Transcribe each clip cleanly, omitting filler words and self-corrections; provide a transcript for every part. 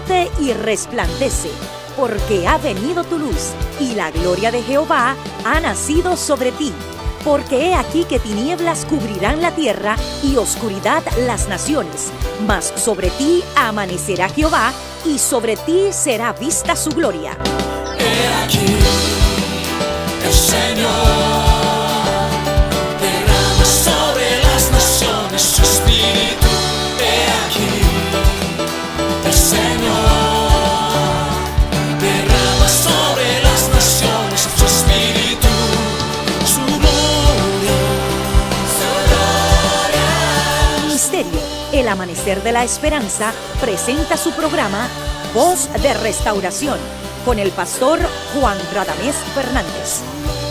levántate y resplandece, porque ha venido tu luz, y la gloria de Jehová ha nacido sobre ti. Porque he aquí que tinieblas cubrirán la tierra, y oscuridad las naciones. Mas sobre ti amanecerá Jehová, y sobre ti será vista su gloria. He aquí, el Señor derrama sobre las naciones su espíritu. He aquí, el Señor derrama sobre las naciones su espíritu, su gloria, su gloria. Ministerio El Amanecer de la Esperanza presenta su programa Voz de Restauración con el pastor Juan Radamés Fernández.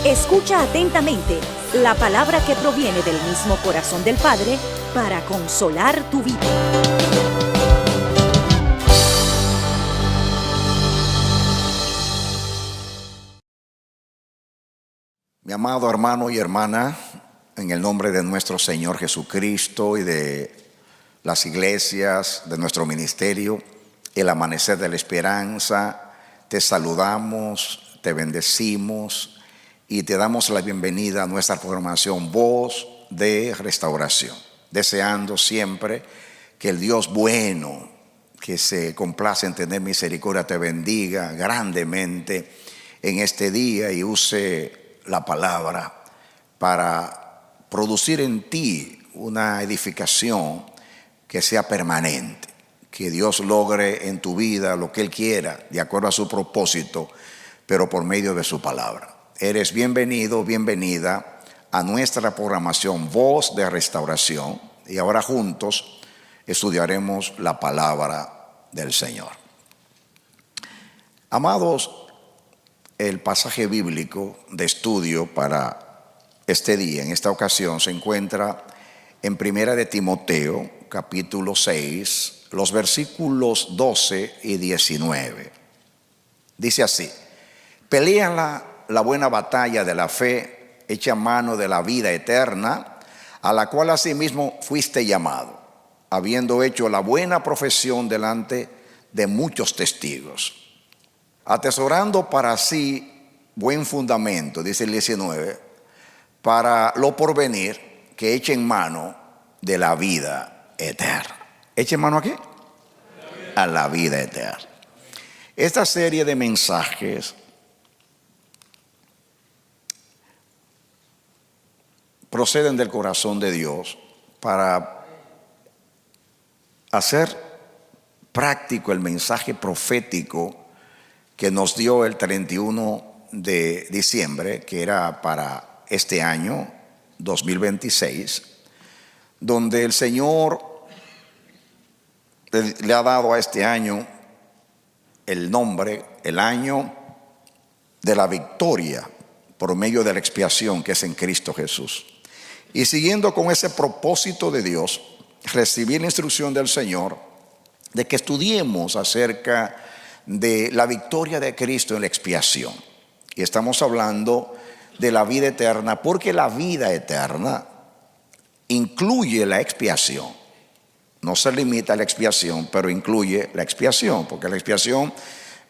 Escucha atentamente la palabra que proviene del mismo corazón del Padre para consolar tu vida. Mi amado hermano y hermana, en el nombre de nuestro Señor Jesucristo y de las iglesias de nuestro ministerio, El Amanecer de la Esperanza, te saludamos, te bendecimos y te damos la bienvenida a nuestra programación Voz de Restauración, deseando siempre que el Dios bueno, que se complace en tener misericordia, te bendiga grandemente en este día y use la palabra para producir en ti una edificación que sea permanente, que Dios logre en tu vida lo que Él quiera de acuerdo a su propósito, pero por medio de su palabra. Eres bienvenido, bienvenida a nuestra programación Voz de Restauración, y ahora juntos estudiaremos la palabra del Señor. Amados, el pasaje bíblico de estudio para este día, en esta ocasión, se encuentra en Primera de Timoteo, capítulo 6, los versículos 12 y 19. Dice así: pelean la buena batalla de la fe, echa mano de la vida eterna, a la cual asimismo fuiste llamado, habiendo hecho la buena profesión delante de muchos testigos. Atesorando para sí buen fundamento, dice el 19, para lo porvenir, que echen mano de la vida eterna. ¿Echen mano a qué? A la vida eterna. Esta serie de mensajes proceden del corazón de Dios para hacer práctico el mensaje profético que nos dio el 31 de diciembre, que era para este año 2026, donde el Señor le ha dado a este año el nombre, el año de la victoria por medio de la expiación que es en Cristo Jesús. Y siguiendo con ese propósito de Dios, recibí la instrucción del Señor de que estudiemos acerca de la victoria de Cristo en la expiación. Y estamos hablando de la vida eterna, porque la vida eterna incluye la expiación. No se limita a la expiación, pero incluye la expiación, porque la expiación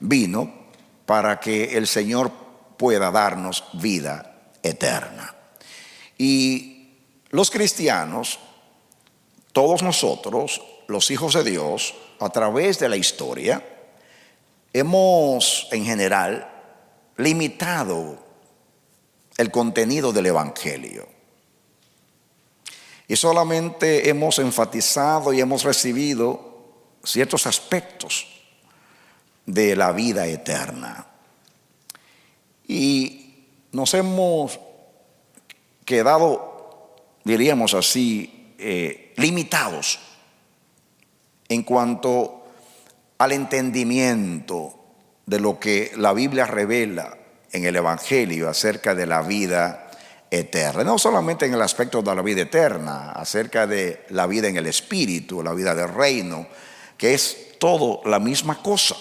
vino para que el Señor pueda darnos vida eterna. Y los cristianos, todos nosotros, los hijos de Dios, a través de la historia, hemos en general limitado el contenido del Evangelio. Y solamente hemos enfatizado y hemos recibido ciertos aspectos de la vida eterna. Y nos hemos quedado, diríamos así, limitados en cuanto al entendimiento de lo que la Biblia revela en el Evangelio acerca de la vida eterna. No solamente en el aspecto de la vida eterna, acerca de la vida en el Espíritu, la vida del reino, que es todo la misma cosa.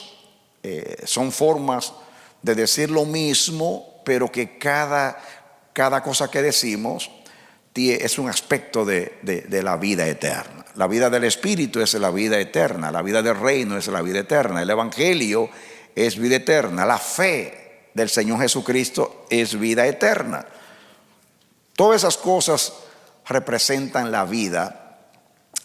Son formas de decir lo mismo, pero que cada cosa que decimos es un aspecto de la vida eterna. La vida del Espíritu es la vida eterna. La vida del reino es la vida eterna. El Evangelio es vida eterna. La fe del Señor Jesucristo es vida eterna. Todas esas cosas representan la vida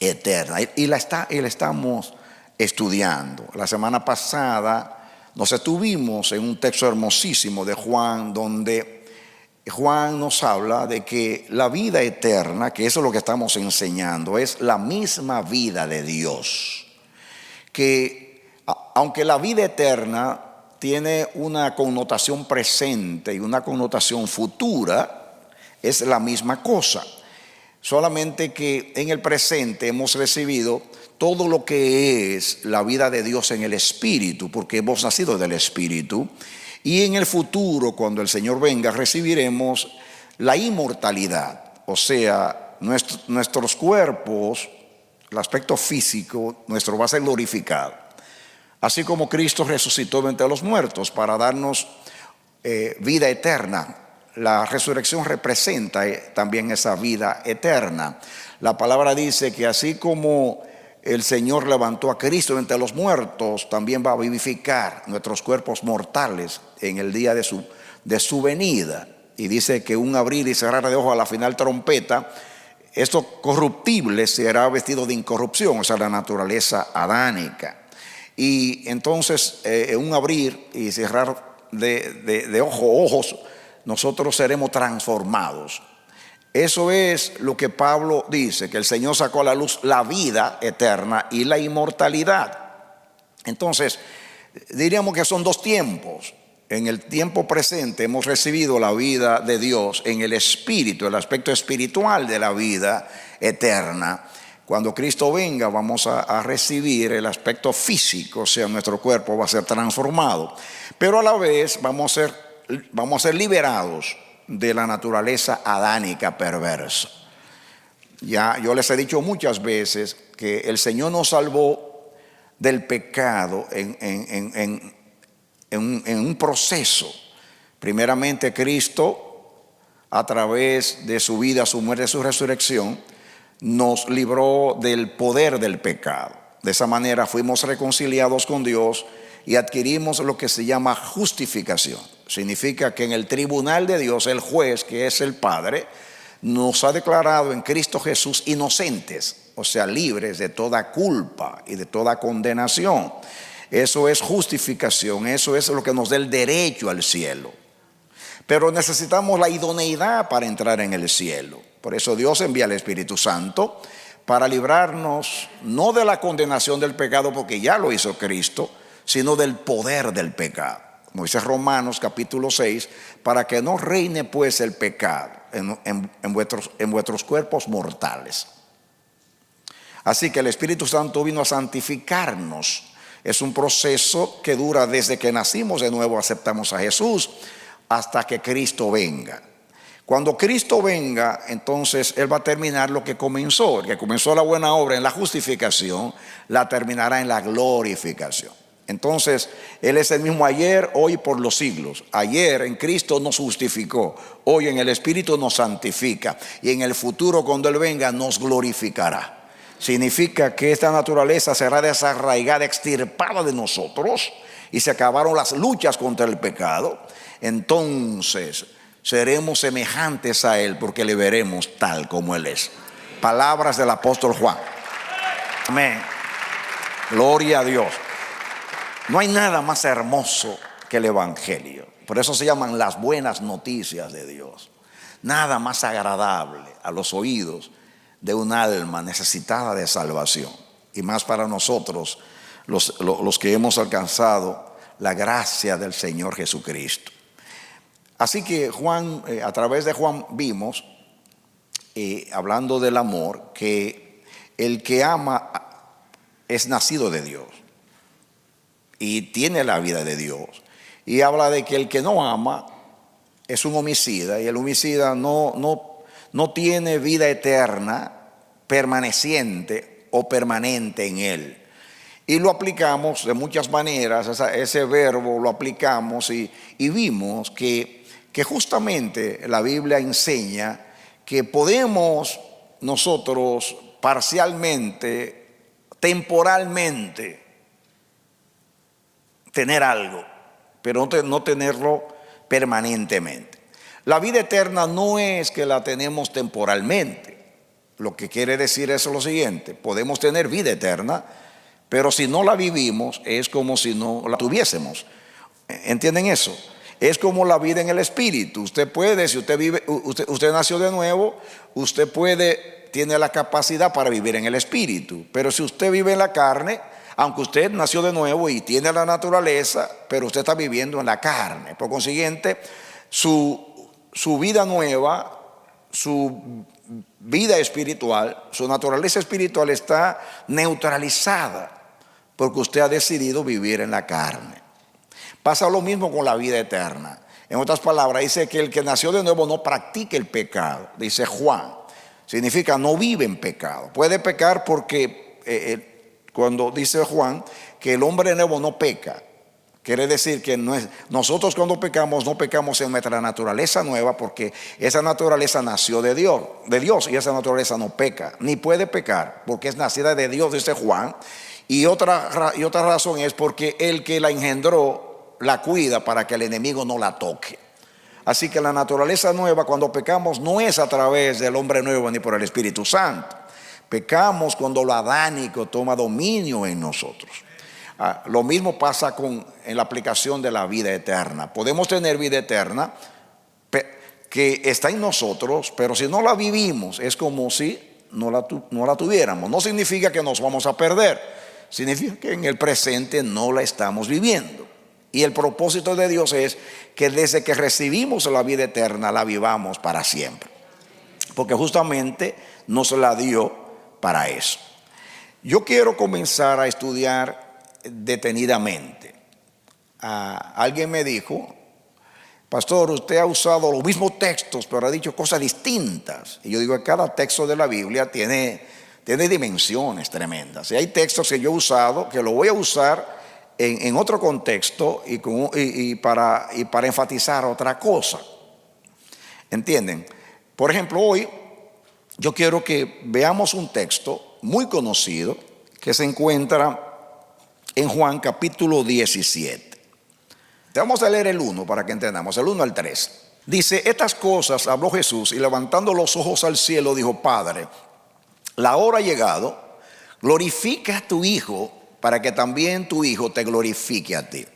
eterna y la estamos estudiando. La semana pasada nos detuvimos en un texto hermosísimo de Juan, donde Juan nos habla de que la vida eterna, que eso es lo que estamos enseñando, es la misma vida de Dios. Que aunque la vida eterna tiene una connotación presente y una connotación futura, es la misma cosa. Solamente que en el presente hemos recibido todo lo que es la vida de Dios en el Espíritu, porque hemos nacido del Espíritu. Y en el futuro, cuando el Señor venga, recibiremos la inmortalidad. O sea, nuestros cuerpos, el aspecto físico nuestro va a ser glorificado. Así como Cristo resucitó de entre los muertos para darnos vida eterna. La resurrección representa también esa vida eterna. La palabra dice que así como el Señor levantó a Cristo entre los muertos, también va a vivificar nuestros cuerpos mortales en el día de su venida. Y dice que un abrir y cerrar de ojos a la final trompeta, esto corruptible será vestido de incorrupción, o sea, la naturaleza adánica. Y entonces, un abrir y cerrar de ojos, nosotros seremos transformados. Eso es lo que Pablo dice, que el Señor sacó a la luz la vida eterna y la inmortalidad. Entonces, diríamos que son dos tiempos. En el tiempo presente hemos recibido la vida de Dios en el Espíritu, el aspecto espiritual de la vida eterna. Cuando Cristo venga vamos a recibir el aspecto físico, o sea, nuestro cuerpo va a ser transformado. Pero a la vez vamos a ser liberados de la naturaleza adánica perversa. Ya yo les he dicho muchas veces que el Señor nos salvó del pecado en un proceso. Primeramente Cristo, a través de su vida, su muerte y su resurrección, nos libró del poder del pecado. De esa manera fuimos reconciliados con Dios y adquirimos lo que se llama justificación. Significa que en el tribunal de Dios, el juez, que es el Padre, nos ha declarado en Cristo Jesús inocentes, o sea, libres de toda culpa y de toda condenación. Eso es justificación, eso es lo que nos da el derecho al cielo. Pero necesitamos la idoneidad para entrar en el cielo. Por eso Dios envía al Espíritu Santo para librarnos no de la condenación del pecado, porque ya lo hizo Cristo, sino del poder del pecado. Como dice Romanos capítulo 6, para que no reine pues el pecado en vuestros cuerpos mortales. Así que el Espíritu Santo vino a santificarnos. Es un proceso que dura desde que nacimos de nuevo, aceptamos a Jesús, hasta que Cristo venga. Cuando Cristo venga, entonces Él va a terminar lo que comenzó. El que comenzó la buena obra en la justificación, la terminará en la glorificación. Entonces, Él es el mismo ayer, hoy, por los siglos. Ayer en Cristo nos justificó, hoy en el Espíritu nos santifica y en el futuro cuando Él venga nos glorificará. Significa que esta naturaleza será desarraigada, extirpada de nosotros y se acabaron las luchas contra el pecado. Entonces seremos semejantes a Él porque le veremos tal como Él es. Palabras del apóstol Juan. Amén. Gloria a Dios. No hay nada más hermoso que el Evangelio. Por eso se llaman las buenas noticias de Dios. Nada más agradable a los oídos de un alma necesitada de salvación. Y más para nosotros, los que hemos alcanzado la gracia del Señor Jesucristo. Así que Juan, a través de Juan vimos, hablando del amor, que el que ama es nacido de Dios y tiene la vida de Dios. Y habla de que el que no ama es un homicida, y el homicida no tiene vida eterna, permaneciente o permanente en él. Y lo aplicamos de muchas maneras, ese verbo lo aplicamos y vimos que justamente la Biblia enseña que podemos nosotros parcialmente, temporalmente, tener algo, pero no tenerlo permanentemente. La vida eterna no es que la tenemos temporalmente. Lo que quiere decir es lo siguiente: podemos tener vida eterna, pero si no la vivimos es como si no la tuviésemos. ¿Entienden eso? Es como la vida en el espíritu. Usted puede, si usted vive, usted nació de nuevo, usted tiene la capacidad para vivir en el espíritu. Pero si usted vive en la carne, aunque usted nació de nuevo y tiene la naturaleza, pero usted está viviendo en la carne. Por consiguiente, su vida nueva, su vida espiritual, su naturaleza espiritual está neutralizada porque usted ha decidido vivir en la carne. Pasa lo mismo con la vida eterna. En otras palabras, dice que el que nació de nuevo no practica el pecado, dice Juan. Significa no vive en pecado. Puede pecar porque cuando dice Juan que el hombre de nuevo no peca, quiere decir que nosotros cuando pecamos no pecamos en nuestra naturaleza nueva, porque esa naturaleza nació de Dios, y esa naturaleza no peca, ni puede pecar, porque es nacida de Dios, dice Juan. Y otra razón es porque el que la engendró la cuida para que el enemigo no la toque. Así que la naturaleza nueva, cuando pecamos, no es a través del hombre nuevo ni por el Espíritu Santo. Pecamos cuando lo adánico toma dominio en nosotros. Lo mismo pasa en la aplicación de la vida eterna. Podemos tener vida eterna que está en nosotros, pero si no la vivimos es como si no la tuviéramos. No significa que nos vamos a perder, significa que en el presente no la estamos viviendo. Y el propósito de Dios es que desde que recibimos la vida eterna la vivamos para siempre, porque justamente nos la dio para eso. Yo quiero comenzar a estudiar detenidamente. Alguien me dijo: pastor, usted ha usado los mismos textos, pero ha dicho cosas distintas. Y yo digo que cada texto de la Biblia tiene dimensiones tremendas. Y hay textos que yo he usado, que lo voy a usar en otro contexto y para enfatizar otra cosa. ¿Entienden? Por ejemplo, hoy yo quiero que veamos un texto muy conocido que se encuentra en Juan capítulo 17. Vamos a leer el 1 para que entendamos, el 1 al 3. Dice: estas cosas habló Jesús, y levantando los ojos al cielo dijo: Padre, la hora ha llegado, glorifica a tu Hijo, para que también tu Hijo te glorifique a ti.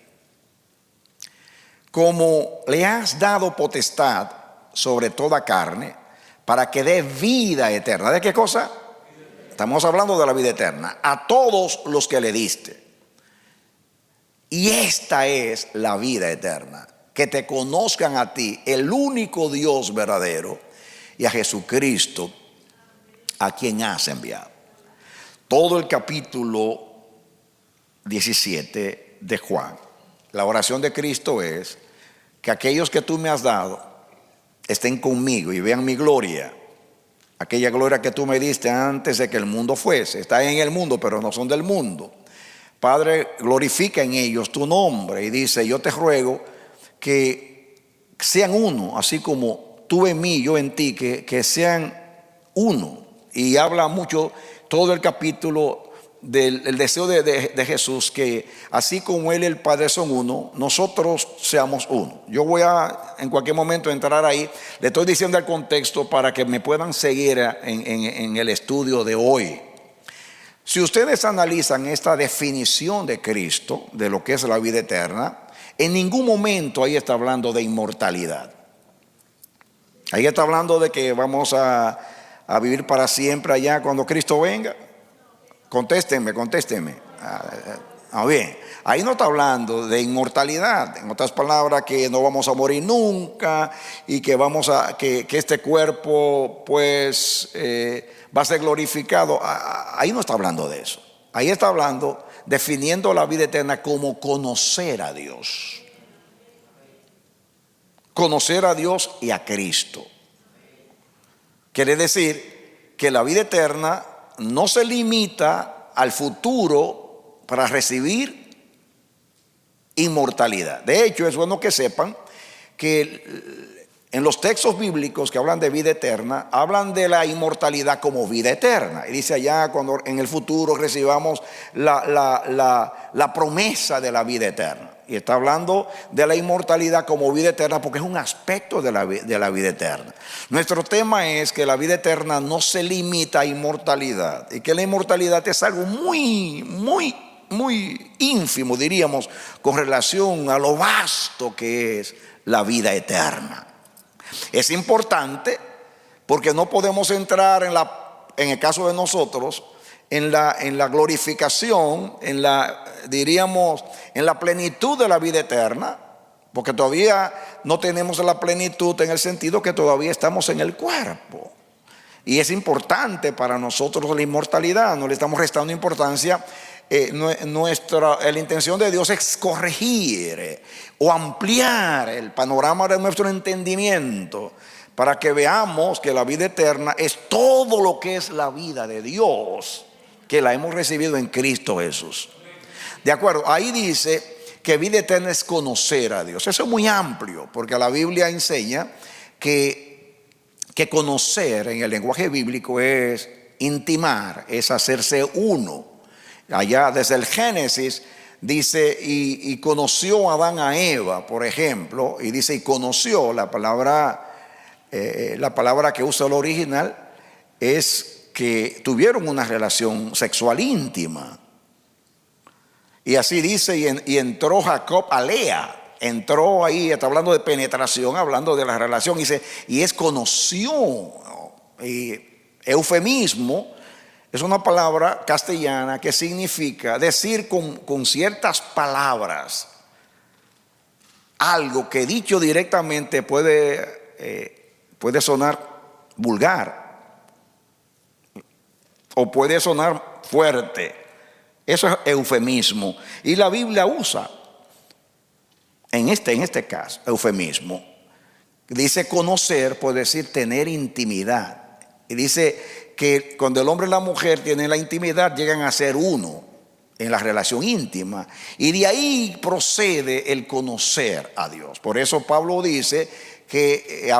Como le has dado potestad sobre toda carne, para que dé vida eterna. ¿De qué cosa? Estamos hablando de la vida eterna. A todos los que le diste. Y esta es la vida eterna: que te conozcan a ti, el único Dios verdadero, y a Jesucristo, a quien has enviado. Todo el capítulo 17 de Juan, la oración de Cristo es que aquellos que tú me has dado estén conmigo y vean mi gloria, aquella gloria que tú me diste antes de que el mundo fuese. Están en el mundo, pero no son del mundo. Padre, glorifica en ellos tu nombre. Y dice: yo te ruego que sean uno, así como tú en mí, yo en ti, que sean uno. Y habla mucho todo el capítulo del deseo de Jesús, que así como Él y el Padre son uno, nosotros seamos uno. Yo voy a en cualquier momento entrar ahí. Le estoy diciendo el contexto para que me puedan seguir en el estudio de hoy. Si ustedes analizan esta definición de Cristo de lo que es la vida eterna, en ningún momento ahí está hablando de inmortalidad. Ahí está hablando de que vamos a vivir para siempre allá cuando Cristo venga. Contéstenme. Bien, ahí no está hablando de inmortalidad. En otras palabras, que no vamos a morir nunca y que que este cuerpo pues va a ser glorificado. Ahí no está hablando de eso. Ahí está hablando, definiendo la vida eterna como conocer a Dios. Conocer a Dios y a Cristo. Quiere decir que la vida eterna no se limita al futuro para recibir inmortalidad. De hecho, es bueno que sepan que en los textos bíblicos que hablan de vida eterna, hablan de la inmortalidad como vida eterna. Y dice allá cuando en el futuro recibamos la promesa de la vida eterna. Y está hablando de la inmortalidad como vida eterna porque es un aspecto de la vida eterna. Nuestro tema es que la vida eterna no se limita a inmortalidad y que la inmortalidad es algo muy ínfimo, diríamos, con relación a lo vasto que es la vida eterna. Es importante porque no podemos entrar en el caso de nosotros en la glorificación, diríamos, en la plenitud de la vida eterna, porque todavía no tenemos la plenitud en el sentido que todavía estamos en el cuerpo. Y es importante para nosotros la inmortalidad, no le estamos restando importancia. La intención de Dios es corregir o ampliar el panorama de nuestro entendimiento para que veamos que la vida eterna es todo lo que es la vida de Dios, que la hemos recibido en Cristo Jesús. De acuerdo, ahí dice que vida eterna es conocer a Dios. Eso es muy amplio porque la Biblia enseña que conocer en el lenguaje bíblico es intimar, es hacerse uno. Allá desde el Génesis dice y conoció Adán a Eva, por ejemplo, y dice y conoció, la palabra que usa el original es que tuvieron una relación sexual íntima. Y así dice y entró Jacob a Lea, entró ahí, está hablando de penetración, hablando de la relación, dice y es conoció, ¿no? Y eufemismo es una palabra castellana que significa decir con ciertas palabras algo que dicho directamente puede sonar vulgar o puede sonar fuerte. Eso es eufemismo. Y la Biblia usa en este caso eufemismo. Dice conocer, puede decir tener intimidad. Y dice que cuando el hombre y la mujer tienen la intimidad llegan a ser uno en la relación íntima y de ahí procede el conocer a Dios. Por eso Pablo dice que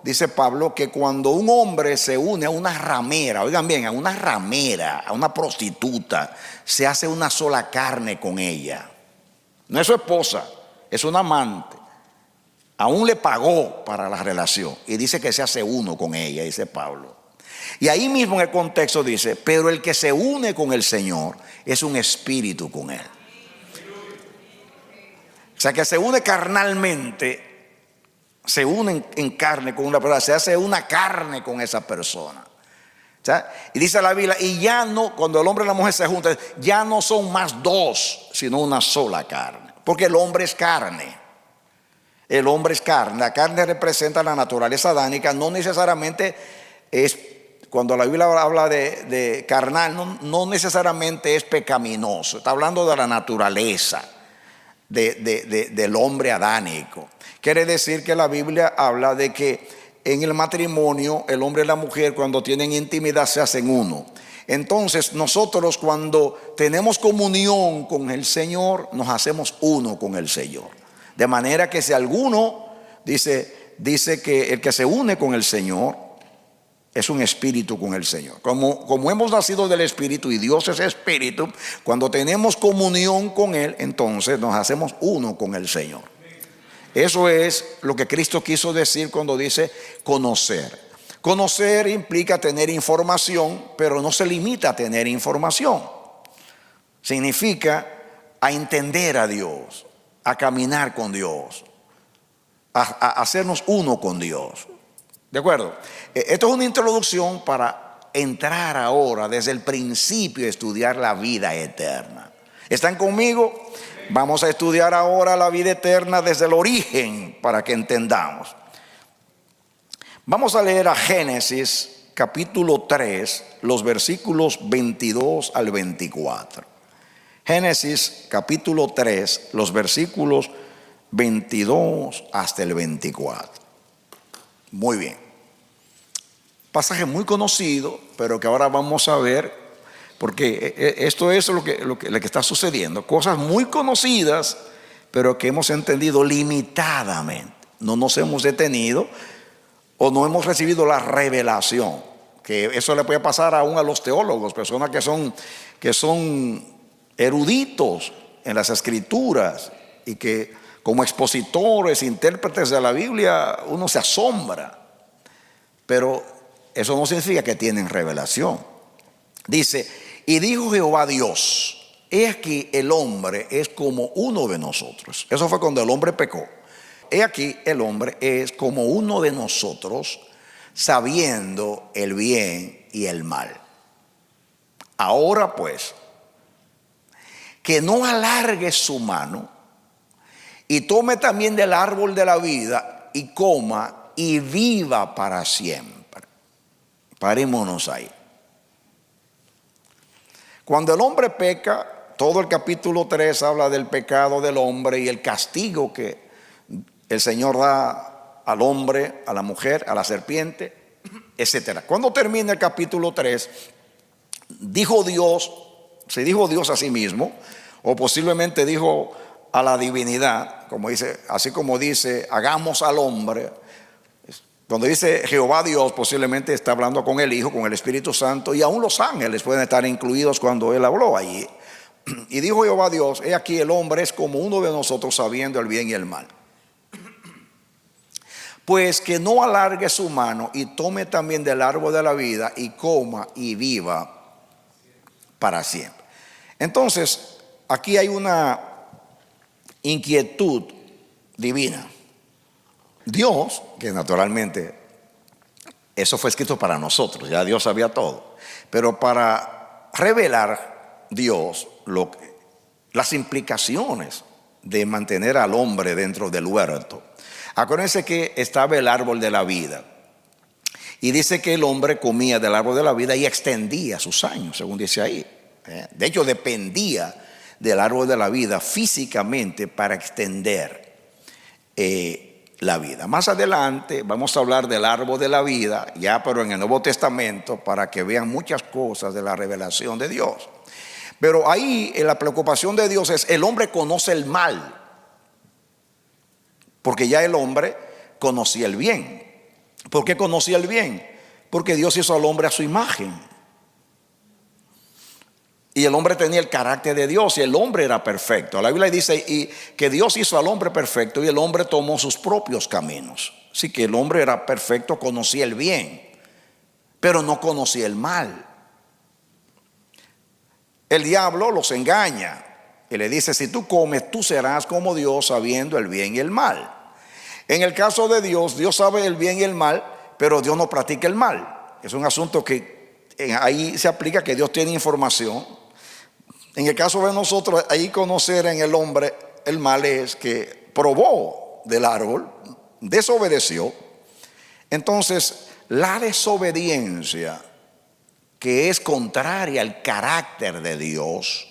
dice Pablo que cuando un hombre se une a una ramera, oigan bien, a una ramera, a una prostituta, se hace una sola carne con ella. No es su esposa, es un amante. Aún le pagó para la relación y dice que se hace uno con ella, dice Pablo. Y ahí mismo en el contexto dice, pero el que se une con el Señor es un espíritu con Él. O sea que se une carnalmente, se une en carne con una persona, se hace una carne con esa persona. O sea, y dice la Biblia, y ya no, cuando el hombre y la mujer se juntan, ya no son más dos, sino una sola carne. Porque el hombre es carne. El hombre es carne. La carne representa la naturaleza adánica, no necesariamente es. Cuando la Biblia habla de carnal, no necesariamente es pecaminoso. Está hablando de la naturaleza del hombre adánico. Quiere decir que la Biblia habla de que en el matrimonio el hombre y la mujer cuando tienen intimidad se hacen uno. Entonces nosotros cuando tenemos comunión con el Señor nos hacemos uno con el Señor. De manera que si alguno dice que el que se une con el Señor es un espíritu con el Señor. Como hemos nacido del Espíritu y Dios es Espíritu, cuando tenemos comunión con Él, entonces nos hacemos uno con el Señor. Eso es lo que Cristo quiso decir cuando dice conocer. Conocer implica tener información, pero no se limita a tener información. Significa a entender a Dios, a caminar con Dios, a hacernos uno con Dios. ¿De acuerdo? Esto es una introducción para entrar ahora desde el principio a estudiar la vida eterna. ¿Están conmigo? Vamos a estudiar ahora la vida eterna desde el origen para que entendamos. Vamos a leer a Génesis capítulo 3, los versículos 22 al 24. Génesis capítulo 3, los versículos 22 hasta el 24. Muy bien. Pasaje muy conocido, pero que ahora vamos a ver, porque esto es lo que está sucediendo. Cosas muy conocidas, pero que hemos entendido limitadamente. no nos hemos detenido o no hemos recibido la revelación, que eso le puede pasar aún a los teólogos, personas que son eruditos en las escrituras y que como expositores, intérpretes de la Biblia, uno se asombra, pero eso no significa que tienen revelación. Dice, y dijo Jehová Dios, he aquí el hombre es como uno de nosotros. Eso fue cuando el hombre pecó. He aquí el hombre es como uno de nosotros, sabiendo el bien y el mal. Ahora pues, que no alargue su mano y tome también del árbol de la vida y coma y viva para siempre. Parémonos ahí. Cuando el hombre peca, todo el capítulo 3 habla del pecado del hombre y el castigo que el Señor da al hombre, a la mujer, a la serpiente, etc. Cuando termina el capítulo 3, se dijo Dios a sí mismo, o posiblemente dijo a la divinidad, como dice, así como dice, hagamos al hombre. Cuando dice Jehová Dios, posiblemente está hablando con el Hijo, con el Espíritu Santo, y aún los ángeles pueden estar incluidos cuando Él habló allí. Y dijo Jehová Dios, he aquí el hombre es como uno de nosotros, sabiendo el bien y el mal. Pues que no alargue su mano y tome también del árbol de la vida y coma y viva para siempre. Entonces, aquí hay una inquietud divina. Dios, que naturalmente eso fue escrito para nosotros, ya Dios sabía todo, pero para revelar Dios las implicaciones de mantener al hombre dentro del huerto. Acuérdense que estaba el árbol de la vida y dice que el hombre comía del árbol de la vida y extendía sus años, según dice ahí. De hecho, dependía del árbol de la vida físicamente para extender la vida. Más adelante vamos a hablar del árbol de la vida, ya pero en el Nuevo Testamento, para que vean muchas cosas de la revelación de Dios. Pero ahí la preocupación de Dios es: el hombre conoce el mal, porque ya el hombre conocía el bien. ¿Por qué conocía el bien? Porque Dios hizo al hombre a su imagen. Y el hombre tenía el carácter de Dios y el hombre era perfecto. La Biblia dice y que Dios hizo al hombre perfecto y el hombre tomó sus propios caminos. Así que el hombre era perfecto, conocía el bien, pero no conocía el mal. El diablo los engaña y le dice: si tú comes, tú serás como Dios, sabiendo el bien y el mal. En el caso de Dios, Dios sabe el bien y el mal, pero Dios no practica el mal. Es un asunto que ahí se aplica, que Dios tiene información. En el caso de nosotros, ahí conocer en el hombre el mal es que probó del árbol, desobedeció. Entonces, la desobediencia, que es contraria al carácter de Dios,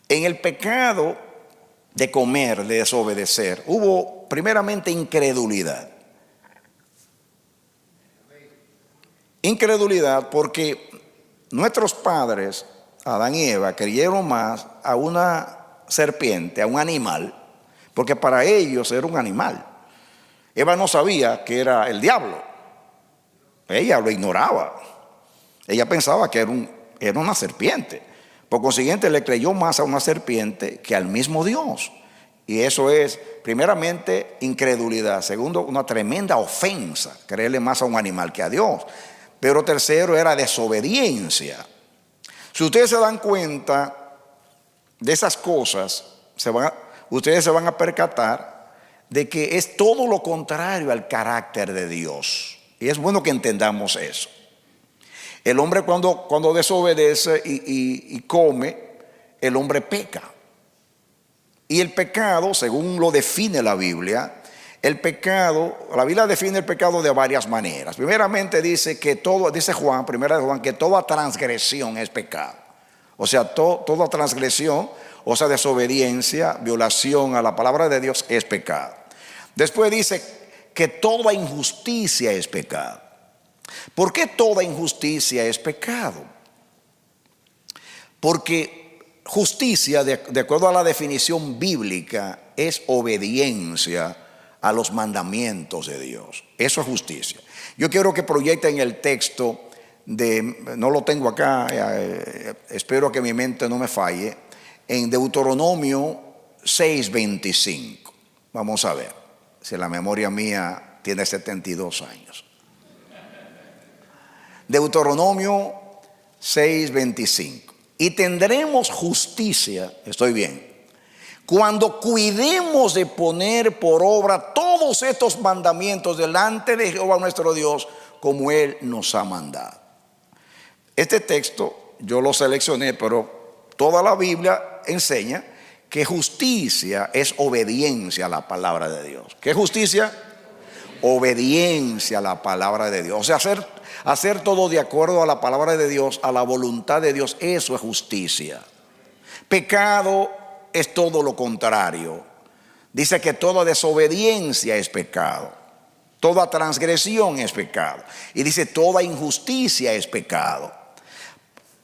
en el pecado de comer, de desobedecer, hubo primeramente incredulidad. Incredulidad porque nuestros padres, Adán y Eva, creyeron más a una serpiente, a un animal, porque para ellos era un animal. Eva no sabía que era el diablo. Ella lo ignoraba. Ella pensaba que era una serpiente. Por consiguiente, le creyó más a una serpiente que al mismo Dios. Y eso es, primeramente, incredulidad. Segundo, una tremenda ofensa, creerle más a un animal que a Dios. Pero tercero, era desobediencia. Si ustedes se dan cuenta de esas cosas, ustedes se van a percatar de que es todo lo contrario al carácter de Dios. Y es bueno que entendamos eso. El hombre cuando desobedece y come, el hombre peca. Y el pecado, según lo define la Biblia, la Biblia define el pecado de varias maneras. Primeramente dice Juan, primera de Juan, que toda transgresión es pecado. O sea, toda transgresión, o sea, desobediencia, violación a la palabra de Dios es pecado. Después dice que toda injusticia es pecado. ¿Por qué toda injusticia es pecado? Porque justicia, de acuerdo a la definición bíblica, es obediencia a los mandamientos de Dios. Eso es justicia. Yo quiero que proyecten el texto no lo tengo acá, espero que mi mente no me falle, en Deuteronomio 6:25. Vamos a ver si la memoria mía tiene 72 años. Deuteronomio 6:25. Y tendremos justicia, estoy bien, cuando cuidemos de poner por obra todos estos mandamientos delante de Jehová nuestro Dios, como Él nos ha mandado. Este texto yo lo seleccioné, pero toda la Biblia enseña que justicia es obediencia a la palabra de Dios. ¿Qué es justicia? Obediencia a la palabra de Dios. O sea, hacer todo de acuerdo a la palabra de Dios, a la voluntad de Dios, eso es justicia. Pecado es todo lo contrario. Dice que toda desobediencia es pecado, toda transgresión es pecado, y dice toda injusticia es pecado.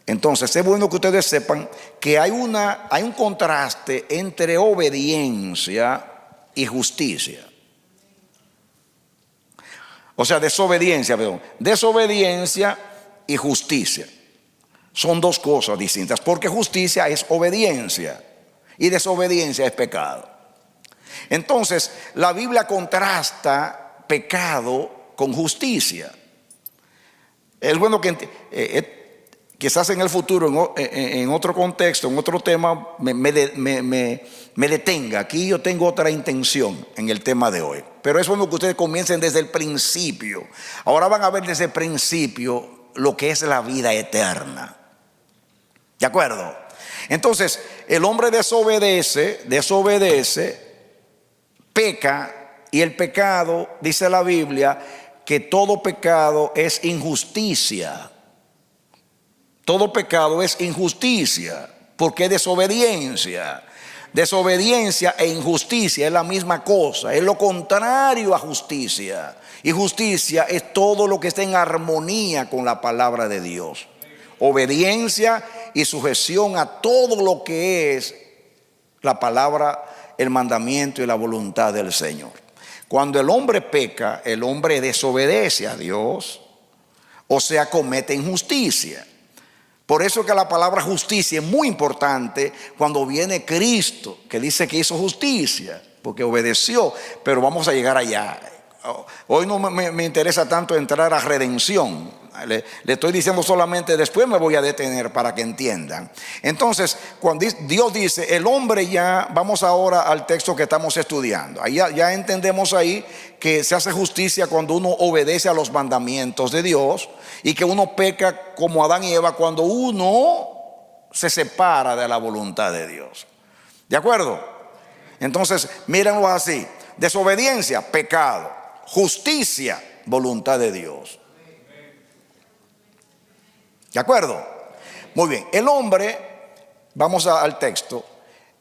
Entonces es bueno que ustedes sepan que hay un contraste entre obediencia y justicia. O sea, desobediencia y justicia son dos cosas distintas, porque justicia es obediencia y desobediencia es pecado. Entonces la Biblia contrasta pecado con justicia. Es bueno que quizás en el futuro, en otro contexto, en otro tema, me detenga. Aquí yo tengo otra intención en el tema de hoy, pero es bueno que ustedes comiencen desde el principio. Ahora van a ver desde el principio lo que es la vida eterna. ¿De acuerdo? Entonces el hombre desobedece, peca, y el pecado, dice la Biblia, que todo pecado es injusticia. Todo pecado es injusticia, porque es desobediencia. Desobediencia e injusticia es la misma cosa, es lo contrario a justicia. Y justicia es todo lo que está en armonía con la palabra de Dios. Obediencia y sujeción a todo lo que es la palabra, el mandamiento y la voluntad del Señor. Cuando el hombre peca, el hombre desobedece a Dios, o sea, comete injusticia. Por eso que la palabra justicia es muy importante cuando viene Cristo, que dice que hizo justicia, porque obedeció, pero vamos a llegar allá. Hoy no me interesa tanto entrar a redención. Le estoy diciendo solamente, después me voy a detener para que entiendan. Entonces, cuando Dios dice, el hombre ya, vamos ahora al texto que estamos estudiando. Ahí ya entendemos ahí que se hace justicia cuando uno obedece a los mandamientos de Dios, y que uno peca como Adán y Eva cuando uno se separa de la voluntad de Dios. ¿De acuerdo? Entonces, mírenlo así: desobediencia, pecado; justicia, voluntad de Dios. ¿De acuerdo? Muy bien. El hombre, vamos al texto.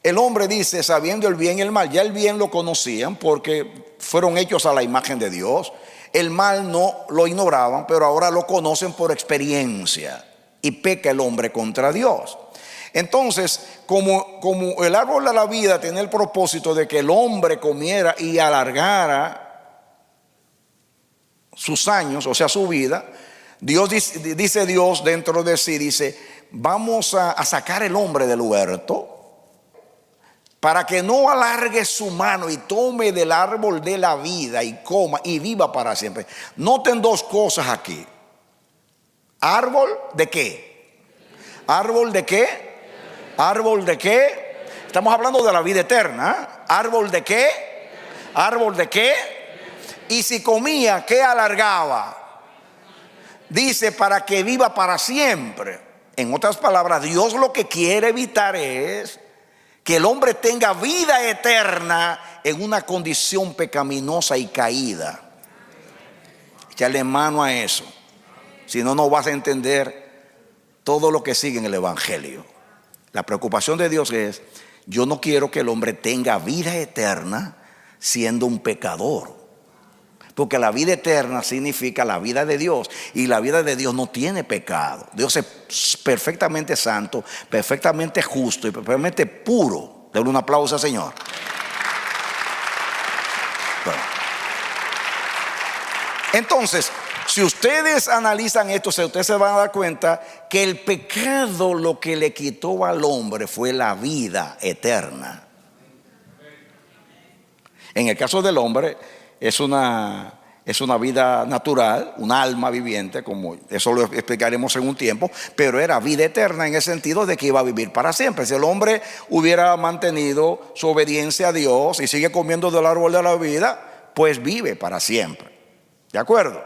El hombre dice, sabiendo el bien y el mal. Ya el bien lo conocían porque fueron hechos a la imagen de Dios. El mal no lo ignoraban, pero ahora lo conocen por experiencia. Y peca el hombre contra Dios. Entonces, como el árbol de la vida tenía el propósito de que el hombre comiera y alargara sus años, o sea, su vida, Dios dice Dios dentro de sí, dice, vamos a sacar el hombre del huerto para que no alargue su mano y tome del árbol de la vida y coma y viva para siempre. Noten dos cosas aquí. ¿Árbol de qué? ¿Árbol de qué? ¿Árbol de qué? Estamos hablando de la vida eterna. ¿Árbol de qué? ¿Árbol de qué? Y si comía, ¿qué alargaba? Dice, para que viva para siempre. En otras palabras, Dios lo que quiere evitar es que el hombre tenga vida eterna en una condición pecaminosa y caída. Échale mano a eso. Si no, no vas a entender todo lo que sigue en el Evangelio. La preocupación de Dios es, yo no quiero que el hombre tenga vida eterna siendo un pecador. Porque la vida eterna significa la vida de Dios. Y la vida de Dios no tiene pecado. Dios es perfectamente santo, perfectamente justo y perfectamente puro. Denle un aplauso al Señor. Bueno. Entonces, si ustedes analizan esto, ustedes se van a dar cuenta que el pecado lo que le quitó al hombre fue la vida eterna. En el caso del hombre es una vida natural, un alma viviente, como eso lo explicaremos en un tiempo, pero era vida eterna en el sentido de que iba a vivir para siempre. Si el hombre hubiera mantenido su obediencia a Dios y sigue comiendo del árbol de la vida, pues vive para siempre. ¿De acuerdo?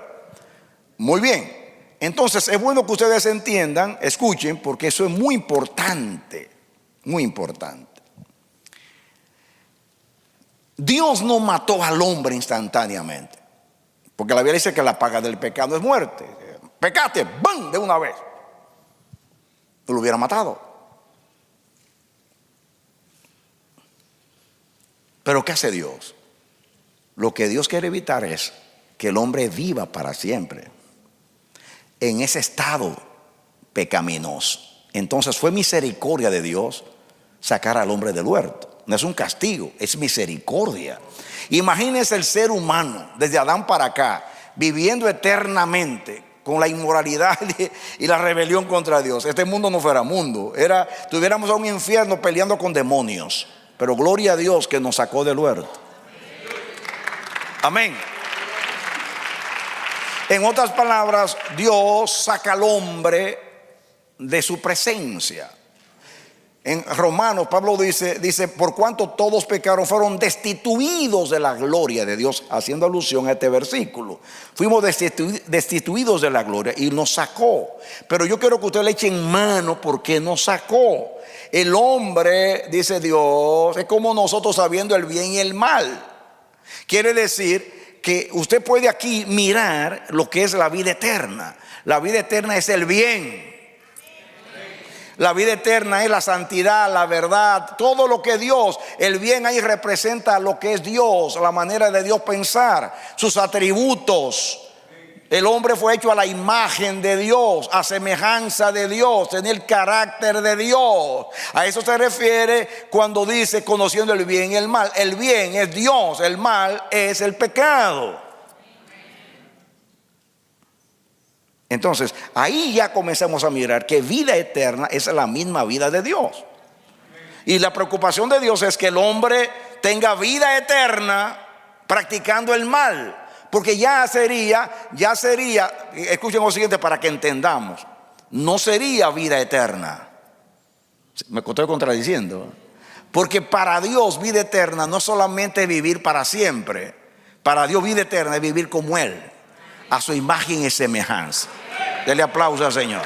Muy bien. Entonces es bueno que ustedes entiendan, escuchen, porque eso es muy importante, muy importante. Dios no mató al hombre instantáneamente, porque la Biblia dice que la paga del pecado es muerte. Pecaste, ¡bam!, de una vez. Lo hubiera matado. Pero ¿qué hace Dios? Lo que Dios quiere evitar es que el hombre viva para siempre en ese estado pecaminoso. Entonces fue misericordia de Dios sacar al hombre del huerto. No es un castigo, es misericordia. Imagínense el ser humano desde Adán para acá viviendo eternamente con la inmoralidad y la rebelión contra Dios. Este mundo no fuera mundo, tuviéramos a un infierno peleando con demonios. Pero gloria a Dios que nos sacó del huerto. Amén. En otras palabras, Dios saca al hombre de su presencia. En Romanos, Pablo dice, por cuanto todos pecaron, fueron destituidos de la gloria de Dios, haciendo alusión a este versículo. Fuimos destituidos de la gloria y nos sacó. Pero yo quiero que usted le echen mano porque nos sacó. El hombre, dice Dios, es como nosotros sabiendo el bien y el mal. Quiere decir que usted puede aquí mirar lo que es la vida eterna. La vida eterna es el bien. La vida eterna es la santidad, la verdad, todo lo que Dios, el bien ahí representa lo que es Dios, la manera de Dios pensar, sus atributos. El hombre fue hecho a la imagen de Dios, a semejanza de Dios, tenía el carácter de Dios. A eso se refiere cuando dice conociendo el bien y el mal. El bien es Dios, el mal es el pecado. Entonces, ahí ya comenzamos a mirar que vida eterna es la misma vida de Dios. Y la preocupación de Dios es que el hombre tenga vida eterna practicando el mal. Porque ya sería, escuchen lo siguiente para que entendamos, no sería vida eterna. Me estoy contradiciendo. Porque para Dios vida eterna no solamente es vivir para siempre. Para Dios vida eterna es vivir como Él, a su imagen y semejanza. Dele aplauso al Señor.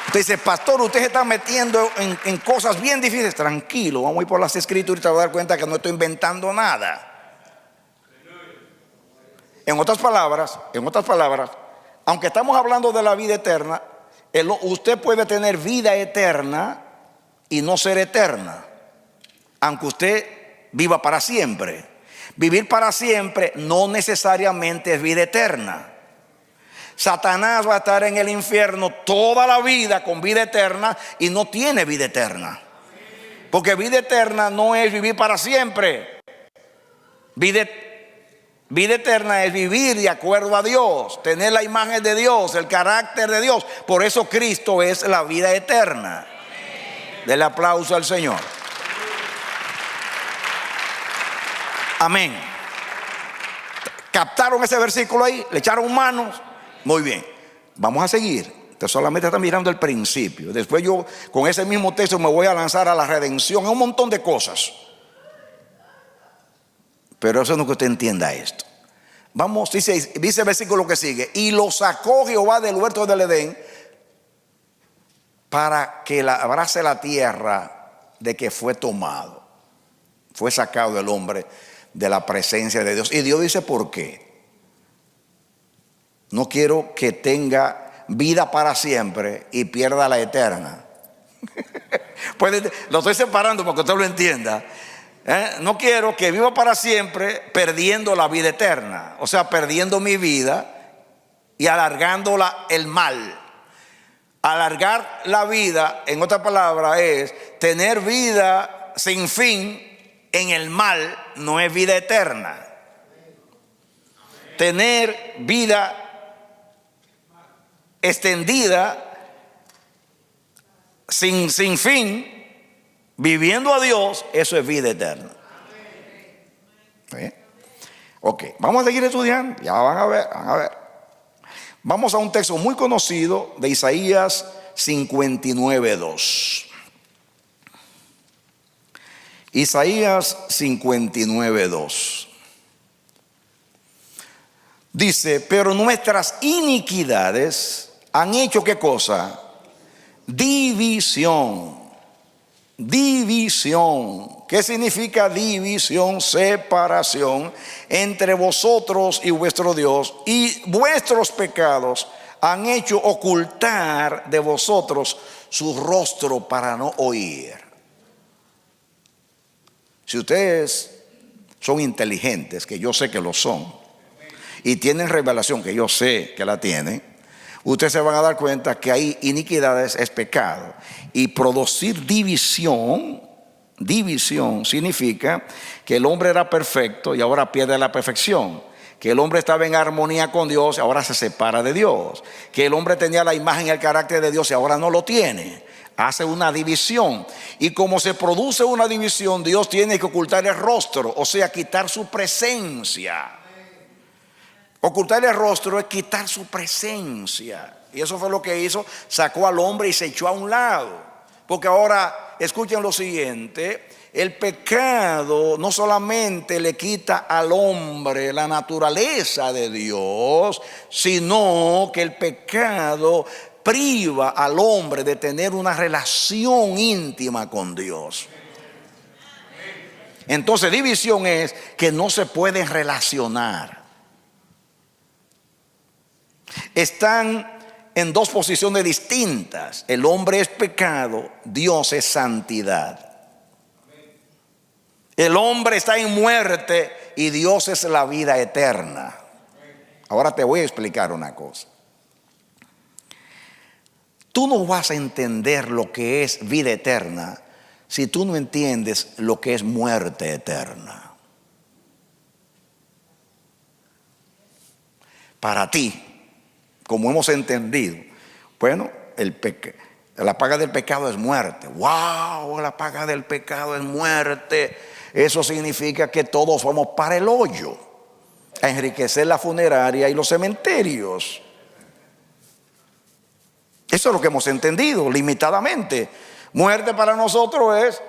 Usted dice, pastor, usted se está metiendo en cosas bien difíciles. Tranquilo, vamos a ir por las escrituras y te vas a dar cuenta que no estoy inventando nada. En otras palabras, aunque estamos hablando de la vida eterna, usted puede tener vida eterna y no ser eterna, aunque usted viva para siempre. Vivir para siempre no necesariamente es vida eterna. Satanás va a estar en el infierno toda la vida con vida eterna y no tiene vida eterna. Porque vida eterna no es vivir para siempre. Vida eterna es vivir de acuerdo a Dios, tener la imagen de Dios, el carácter de Dios. Por eso Cristo es la vida eterna. Dele aplauso al Señor. Amén. ¿Captaron ese versículo ahí? ¿Le echaron manos? Muy bien, vamos a seguir. Usted solamente está mirando el principio. Después yo con ese mismo texto me voy a lanzar a la redención, a un montón de cosas. Pero eso no es que usted entienda esto. Vamos, dice el versículo que sigue. Y lo sacó Jehová del huerto del Edén para que labrase la tierra de que fue tomado. Fue sacado el hombre de la presencia de Dios. Y Dios dice, ¿por qué? No quiero que tenga vida para siempre y pierda la eterna. Pues lo estoy separando para que usted lo entienda. No quiero que viva para siempre perdiendo la vida eterna. O sea, perdiendo mi vida y alargándola el mal. Alargar la vida, en otra palabra, es tener vida sin fin en el mal, no es vida eterna. tener vida extendida, sin fin, viviendo a Dios, eso es vida eterna. ¿Sí? Ok, vamos a seguir estudiando, ya van a ver, Vamos a un texto muy conocido de Isaías 59:2. Isaías 59:2. Dice, pero nuestras iniquidades han hecho ¿qué cosa? División. División. ¿Qué significa división? Separación entre vosotros y vuestro Dios, y vuestros pecados han hecho ocultar de vosotros su rostro para no oír. Si ustedes son inteligentes, que yo sé que lo son, y tienen revelación, que yo sé que la tienen, ustedes se van a dar cuenta que hay iniquidades, es pecado. Y producir división significa que el hombre era perfecto y ahora pierde la perfección. Que el hombre estaba en armonía con Dios y ahora se separa de Dios. Que el hombre tenía la imagen y el carácter de Dios y ahora no lo tiene. Hace una división. Y como se produce una división, Dios tiene que ocultar el rostro, o sea, quitar su presencia. Ocultar el rostro es quitar su presencia. Y eso fue lo que hizo, sacó al hombre y se echó a un lado. Porque ahora, escuchen lo siguiente, el pecado no solamente le quita al hombre la naturaleza de Dios, sino que el pecado priva al hombre de tener una relación íntima con Dios. Entonces, división es que no se pueden relacionar. Están en dos posiciones distintas. El hombre es pecado, Dios es santidad. El hombre está en muerte y Dios es la vida eterna. Ahora te voy a explicar una cosa. Tú no vas a entender lo que es vida eterna si tú no entiendes lo que es muerte eterna. Para ti, como hemos entendido, bueno, la paga del pecado es muerte. ¡Wow! La paga del pecado es muerte. Eso significa que todos vamos para el hoyo, a enriquecer la funeraria y los cementerios. Eso es lo que hemos entendido limitadamente. Muerte para nosotros es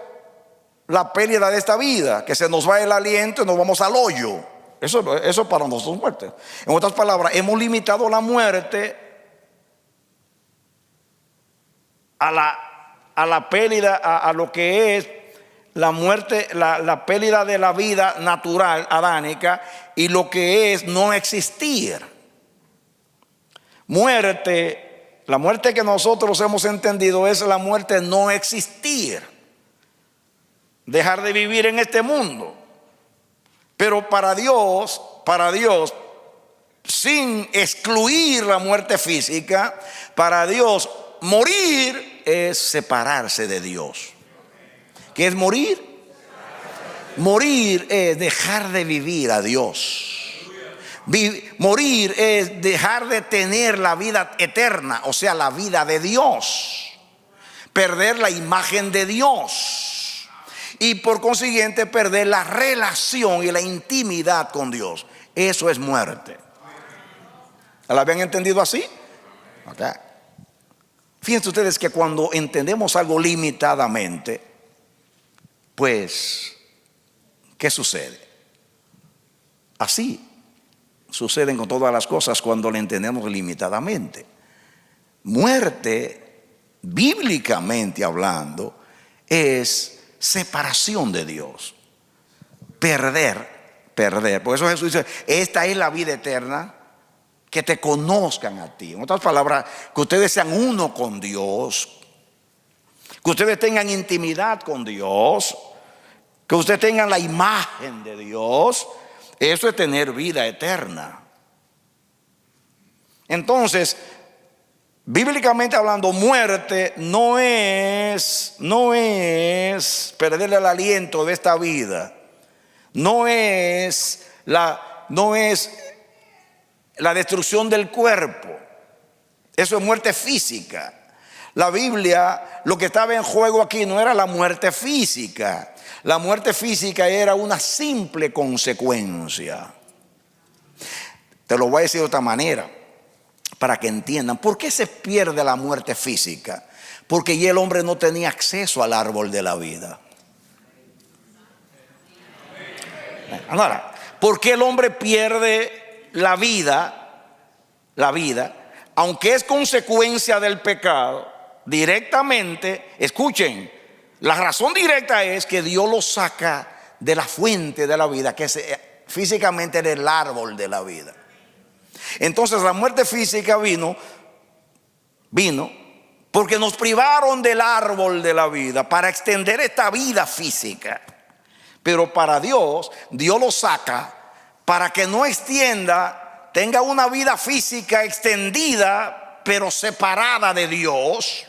la pérdida de esta vida, que se nos va el aliento y nos vamos al hoyo. Eso para nosotros es muerte. En otras palabras, hemos limitado la muerte a la pérdida, a lo que es la muerte, la pérdida de la vida natural adánica, y lo que es no existir. Muerte, la muerte que nosotros hemos entendido es la muerte no existir, dejar de vivir en este mundo. Pero para Dios, sin excluir la muerte física, para Dios morir es separarse de Dios. ¿Qué es morir? Morir es dejar de vivir a Dios. Morir es dejar de tener la vida eterna, o sea, la vida de Dios. Perder la imagen de Dios. Y por consiguiente perder la relación y la intimidad con Dios. Eso es muerte. ¿La habían entendido así? Okay. Fíjense ustedes que cuando entendemos algo limitadamente, pues, ¿qué sucede? Así suceden con todas las cosas cuando le entendemos limitadamente. Muerte, bíblicamente hablando, es separación de Dios. Perder. Por eso Jesús dice, esta es la vida eterna, que te conozcan a ti. En otras palabras, que ustedes sean uno con Dios, que ustedes tengan intimidad con Dios, que ustedes tengan la imagen de Dios. Eso es tener vida eterna. Entonces, bíblicamente hablando, muerte no es perder el aliento de esta vida. No es la destrucción del cuerpo. Eso es muerte física. La Biblia, lo que estaba en juego aquí no era la muerte física. La muerte física era una simple consecuencia. Te lo voy a decir de otra manera, para que entiendan. ¿Por qué se pierde la muerte física? Porque ya el hombre no tenía acceso al árbol de la vida. Ahora, ¿por qué el hombre pierde la vida? La vida, aunque es consecuencia del pecado, directamente, escuchen, la razón directa es que Dios lo saca de la fuente de la vida, que es físicamente era el árbol de la vida. Entonces la muerte física vino porque nos privaron del árbol de la vida para extender esta vida física. Pero para Dios, Dios lo saca para que no extienda, tenga una vida física extendida, pero separada de Dios,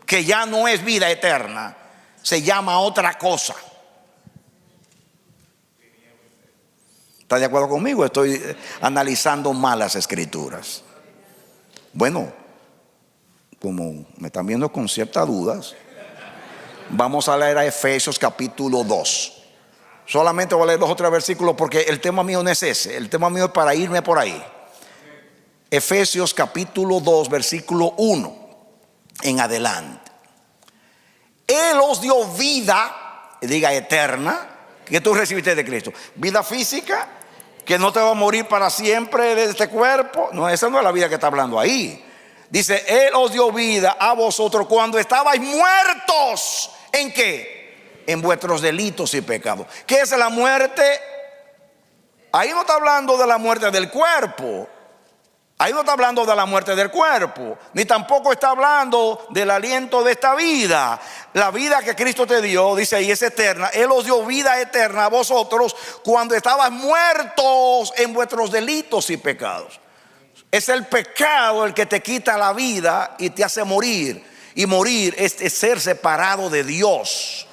que ya no es vida eterna, se llama otra cosa. ¿Está de acuerdo conmigo? Estoy analizando mal las escrituras. Bueno, como me están viendo con ciertas dudas, vamos a leer a Efesios capítulo 2. Solamente voy a leer 2 o 3 versículos porque el tema mío no es ese. El tema mío es para irme por ahí. Efesios capítulo 2, versículo 1 en adelante. Él os dio vida, diga eterna, que tú recibiste de Cristo. Vida física, que no te va a morir para siempre de este cuerpo. No, esa no es la vida que está hablando ahí. Dice, Él os dio vida a vosotros cuando estabais muertos. ¿En qué? En vuestros delitos y pecados. ¿Qué es la muerte? Ahí no está hablando de la muerte del cuerpo. Ahí no está hablando de la muerte del cuerpo, ni tampoco está hablando del aliento de esta vida. La vida que Cristo te dio, dice ahí, es eterna. Él os dio vida eterna a vosotros cuando estabas muertos en vuestros delitos y pecados. Es el pecado el que te quita la vida y te hace morir. Y morir es ser separado de Dios.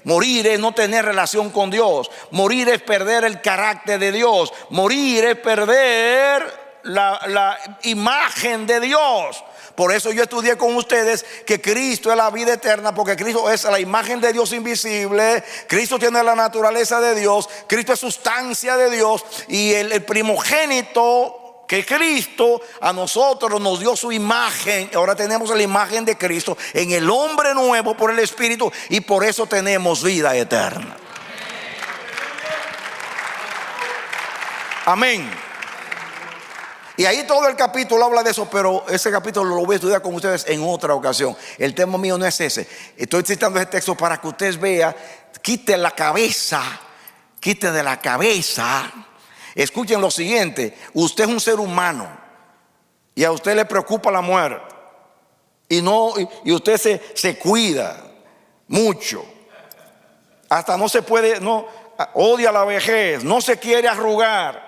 Morir es no tener relación con Dios. Morir es perder el carácter de Dios. Morir es perder la imagen de Dios. Por eso yo estudié con ustedes que Cristo es la vida eterna, porque Cristo es la imagen de Dios invisible. Cristo tiene la naturaleza de Dios. Cristo es sustancia de Dios. Y el primogénito, que Cristo a nosotros nos dio su imagen. Ahora tenemos la imagen de Cristo en el hombre nuevo por el Espíritu, y por eso tenemos vida eterna. Amén. Y ahí todo el capítulo habla de eso, pero ese capítulo lo voy a estudiar con ustedes en otra ocasión. El tema mío no es ese. Estoy citando ese texto para que ustedes vean. Quite de la cabeza. Escuchen lo siguiente. Usted es un ser humano y a usted le preocupa la muerte. Y usted se cuida mucho. Hasta no se puede, odia la vejez, no se quiere arrugar.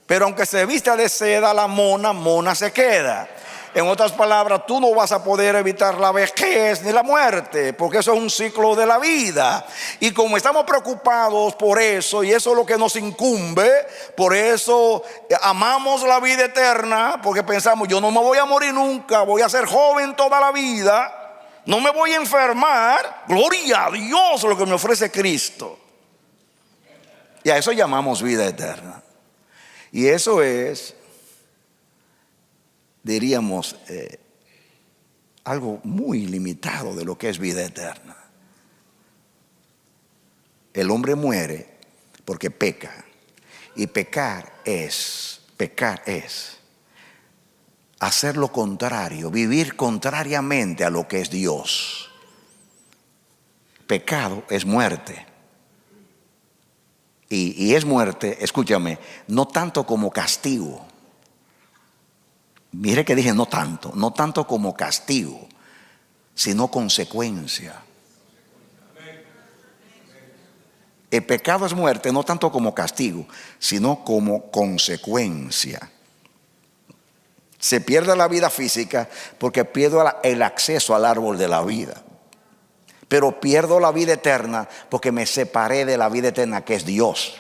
Pero aunque se vista de seda la mona se queda. En otras palabras, tú no vas a poder evitar la vejez ni la muerte, porque eso es un ciclo de la vida. Y como estamos preocupados por eso, y eso es lo que nos incumbe, por eso amamos la vida eterna, porque pensamos, yo no me voy a morir nunca, voy a ser joven toda la vida, no me voy a enfermar. Gloria a Dios lo que me ofrece Cristo. Y a eso llamamos vida eterna. Y eso es, diríamos, algo muy limitado de lo que es vida eterna. El hombre muere porque peca. Y pecar es hacer lo contrario, vivir contrariamente a lo que es Dios. Pecado es muerte. Y es muerte, escúchame, no tanto como castigo. Mire que dije no tanto como castigo, sino consecuencia. El pecado es muerte, no tanto como castigo, sino como consecuencia. Se pierde la vida física porque pierdo el acceso al árbol de la vida. Pero pierdo la vida eterna porque me separé de la vida eterna, que es Dios.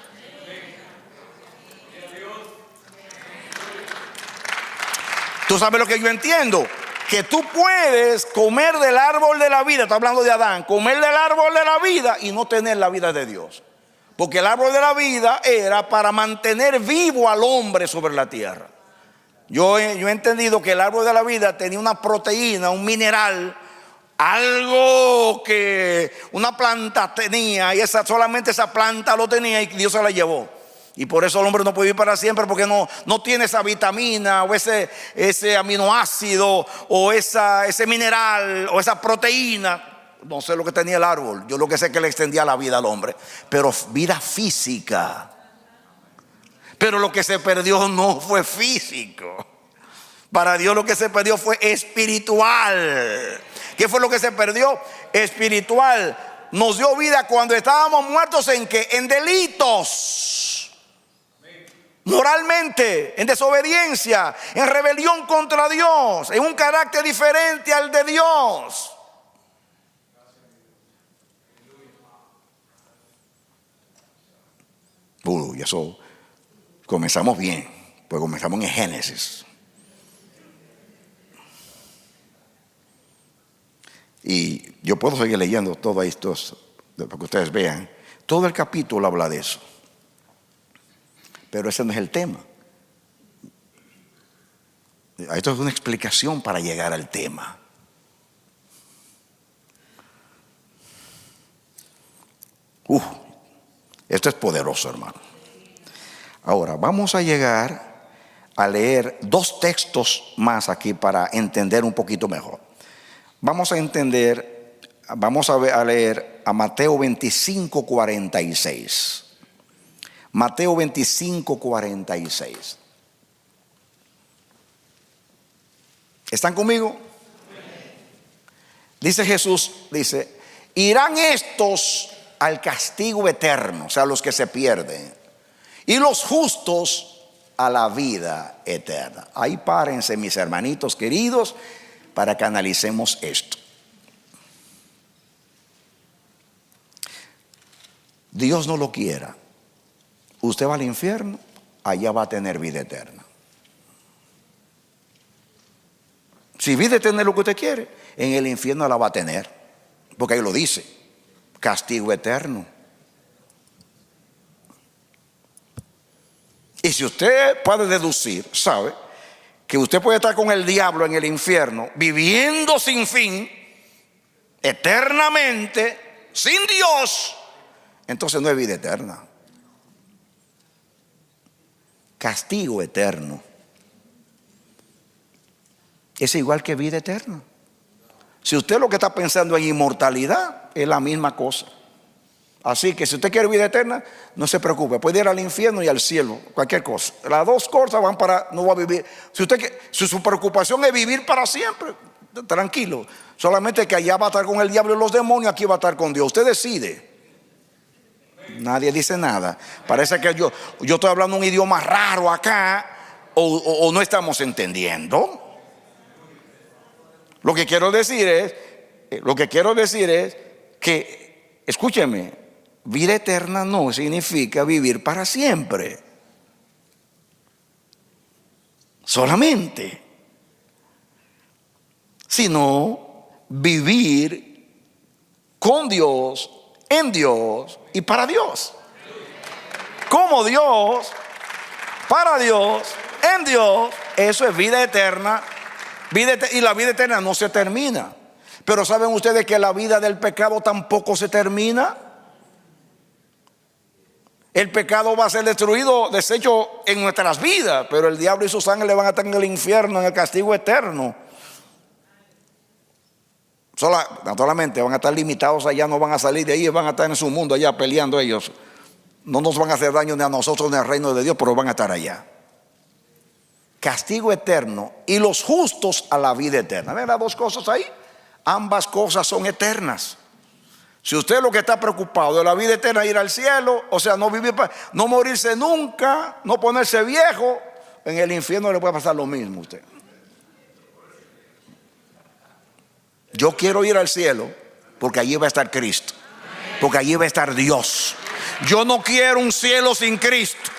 Tú sabes lo que yo entiendo, que tú puedes comer del árbol de la vida, estoy hablando de Adán, comer del árbol de la vida y no tener la vida de Dios. Porque el árbol de la vida era para mantener vivo al hombre sobre la tierra. Yo he entendido que el árbol de la vida tenía una proteína, un mineral, algo que una planta tenía, y solamente esa planta lo tenía y Dios se la llevó. Y por eso el hombre no puede vivir para siempre, porque no tiene esa vitamina o ese aminoácido o ese mineral o esa proteína. No sé lo que tenía el árbol, yo lo que sé es que le extendía la vida al hombre, pero vida física. Pero lo que se perdió no fue físico. Para Dios lo que se perdió fue espiritual. ¿Qué fue lo que se perdió? Espiritual. Nos dio vida cuando estábamos muertos ¿en qué? En delitos. Moralmente, en desobediencia, en rebelión contra Dios, en un carácter diferente al de Dios. Y eso comenzamos bien, pues comenzamos en Génesis. Y yo puedo seguir leyendo todo esto para que ustedes vean. Todo el capítulo habla de eso. Pero ese no es el tema. Esto es una explicación para llegar al tema. Esto es poderoso, hermano. Ahora, vamos a llegar a leer 2 textos más aquí para entender un poquito mejor. Vamos a leer a Mateo 25:46. Mateo 25:46. ¿Están conmigo? Dice Jesús, irán estos al castigo eterno, o sea, los que se pierden, y los justos a la vida eterna. Ahí párense, mis hermanitos queridos, para que analicemos esto. Dios no lo quiera, usted va al infierno, allá va a tener vida eterna. Si vida eterna es lo que usted quiere, en el infierno la va a tener, porque ahí lo dice, castigo eterno. Y si usted puede deducir, sabe que usted puede estar con el diablo en el infierno, viviendo sin fin, eternamente, sin Dios, entonces no es vida eterna. Castigo eterno es igual que vida eterna. Si usted lo que está pensando en inmortalidad, es la misma cosa. Así que si usted quiere vida eterna, no se preocupe, puede ir al infierno y al cielo, cualquier cosa. Las dos cosas van para, no va a vivir. Si su preocupación es vivir para siempre, tranquilo. Solamente que allá va a estar con el diablo y los demonios, aquí va a estar con Dios. Usted decide. Nadie dice nada. Parece que yo estoy hablando un idioma raro acá, o no estamos entendiendo. Lo que quiero decir es que, escúcheme, vida eterna no significa vivir para siempre. Solamente. Sino vivir con Dios, en Dios y para Dios. Como Dios, para Dios, en Dios. Eso es vida eterna. Y la vida eterna no se termina. Pero ¿saben ustedes que la vida del pecado tampoco se termina? El pecado va a ser destruido, deshecho en nuestras vidas, pero el diablo y sus ángeles van a estar en el infierno, en el castigo eterno. Naturalmente van a estar limitados allá, no van a salir de ahí, van a estar en su mundo allá peleando ellos. No nos van a hacer daño ni a nosotros ni al reino de Dios, pero van a estar allá. Castigo eterno y los justos a la vida eterna. ¿Ven las dos cosas ahí? Ambas cosas son eternas. Si usted lo que está preocupado de la vida eterna, ir al cielo, o sea, no vivir, no morirse nunca, no ponerse viejo, en el infierno le puede pasar lo mismo a usted. Yo quiero ir al cielo porque allí va a estar Cristo, porque allí va a estar Dios. Yo no quiero un cielo sin Cristo.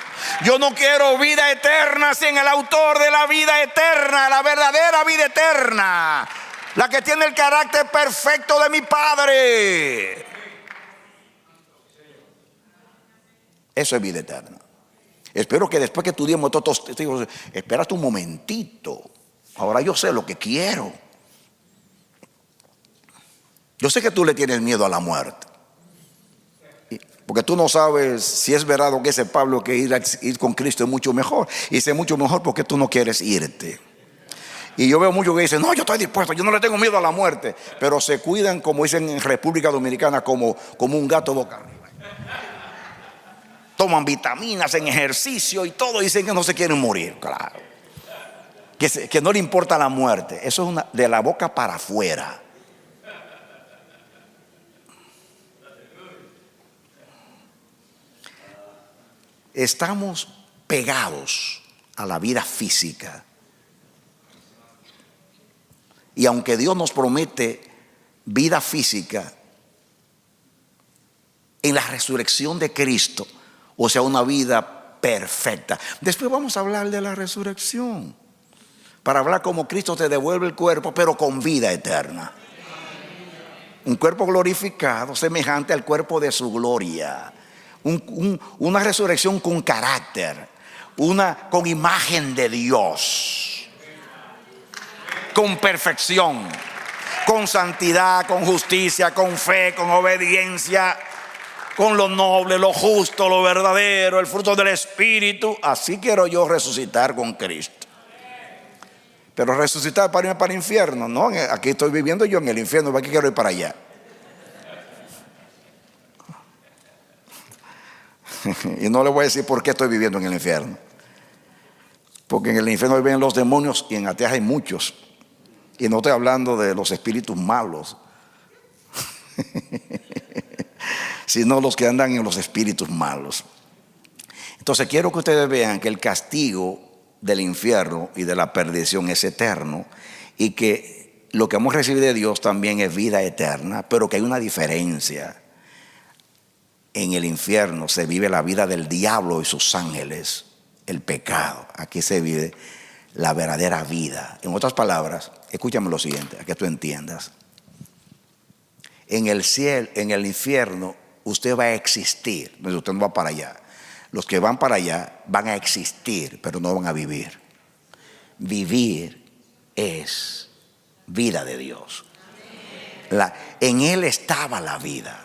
Yo no quiero vida eterna sin el autor de la vida eterna, la verdadera vida eterna, la que tiene el carácter perfecto de mi Padre. Eso es vida eterna. Espero que después que estudiemos todos estos testigos, espérate un momentito. Ahora yo sé lo que quiero. Yo sé que tú le tienes miedo a la muerte, porque tú no sabes si es verdad lo que dice Pablo, que ir con Cristo es mucho mejor. Y es mucho mejor porque tú no quieres irte. Y yo veo muchos que dicen, no, yo estoy dispuesto, yo no le tengo miedo a la muerte. Pero se cuidan, como dicen en República Dominicana, como un gato boca arriba. Toman vitaminas, en ejercicio y todo, dicen que no se quieren morir. Claro, que no le importa la muerte. Eso es de la boca para afuera. Estamos pegados a la vida física. Y aunque Dios nos promete vida física, en la resurrección de Cristo, o sea, una vida perfecta. Después vamos a hablar de la resurrección, para hablar cómo Cristo te devuelve el cuerpo, pero con vida eterna. Un cuerpo glorificado, semejante al cuerpo de su gloria. Una resurrección con carácter, con imagen de Dios, con perfección, con santidad, con justicia, con fe, con obediencia, con lo noble, lo justo, lo verdadero, el fruto del Espíritu. Así quiero yo resucitar con Cristo. Pero resucitar para irme para el infierno, no, aquí estoy viviendo yo en el infierno, ¿para qué quiero ir para allá? Y no le voy a decir por qué estoy viviendo en el infierno. Porque en el infierno viven los demonios y en la tierra hay muchos. Y no estoy hablando de los espíritus malos, sino los que andan en los espíritus malos. Entonces quiero que ustedes vean que el castigo del infierno y de la perdición es eterno, y que lo que hemos recibido de Dios también es vida eterna, pero que hay una diferencia. En el infierno se vive la vida del diablo y sus ángeles, el pecado. Aquí se vive la verdadera vida. En otras palabras, escúchame lo siguiente, a que tú entiendas. En el cielo, en el infierno, usted va a existir. Usted no va para allá. Los que van para allá van a existir, pero no van a vivir. Vivir es vida de Dios. En Él estaba la vida.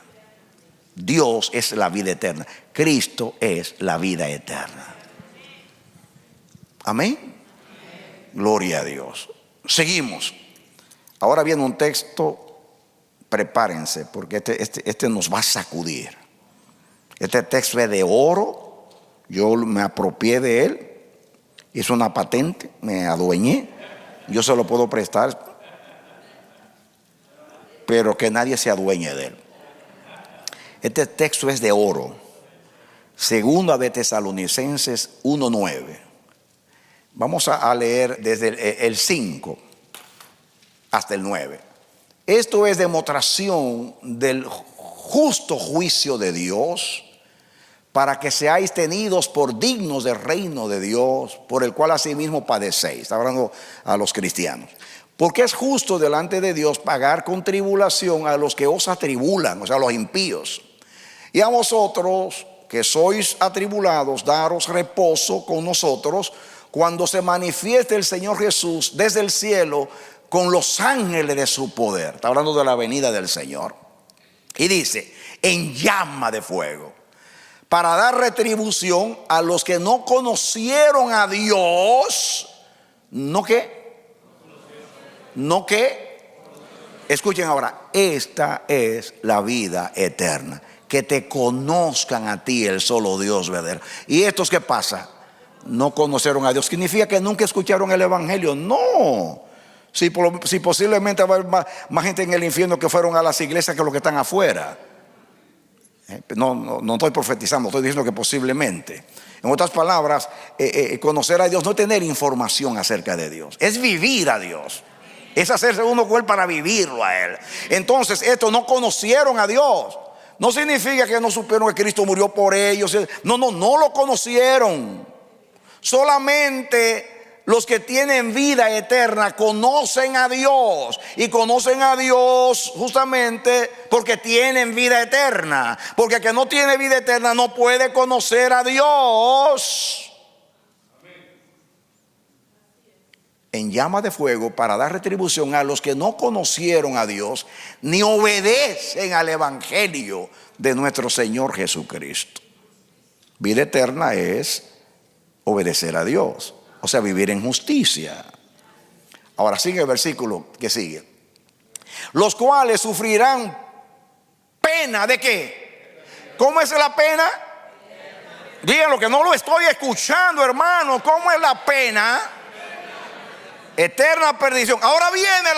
Dios es la vida eterna. Cristo es la vida eterna. Amén. Gloria a Dios. Seguimos. Ahora viene un texto. Prepárense, porque este nos va a sacudir. Este texto es de oro. Yo me apropié de él. Hice una patente, me adueñé. Yo se lo puedo prestar, pero que nadie se adueñe de él. Este texto es de oro. Segunda de Tesalonicenses 1:9. Vamos a leer desde el 5 hasta el 9. Esto es demostración del justo juicio de Dios, para que seáis tenidos por dignos del reino de Dios, por el cual asimismo padecéis. Está hablando a los cristianos. Porque es justo delante de Dios pagar con tribulación a los que os atribulan, o sea, a los impíos. Y a vosotros que sois atribulados, daros reposo con nosotros cuando se manifieste el Señor Jesús desde el cielo con los ángeles de su poder. Está hablando de la venida del Señor. Y dice, en llama de fuego, para dar retribución a los que no conocieron a Dios. ¿No qué? ¿No qué? Escuchen ahora, esta es la vida eterna, que te conozcan a ti, el solo Dios verdadero. ¿Y estos qué pasa? No conocieron a Dios. ¿Significa que nunca escucharon el evangelio? No. Si posiblemente va a haber más gente en el infierno que fueron a las iglesias que los que están afuera. No estoy profetizando, estoy diciendo que posiblemente. En otras palabras, conocer a Dios no es tener información acerca de Dios, es vivir a Dios, es hacerse uno con Él para vivirlo a Él. Entonces estos no conocieron a Dios, No significa que no supieron que Cristo murió por ellos. No lo conocieron. Solamente los que tienen vida eterna conocen a Dios. Y conocen a Dios justamente porque tienen vida eterna. Porque el que no tiene vida eterna no puede conocer a Dios. En llama de fuego para dar retribución a los que no conocieron a Dios ni obedecen al evangelio de nuestro Señor Jesucristo. Vida eterna es obedecer a Dios, o sea, vivir en justicia. Ahora sigue el versículo que sigue. Los cuales sufrirán pena ¿de qué? ¿Cómo es la pena? Díganlo que no lo estoy escuchando, hermano. ¿Cómo es la pena? Eterna perdición. Ahora viene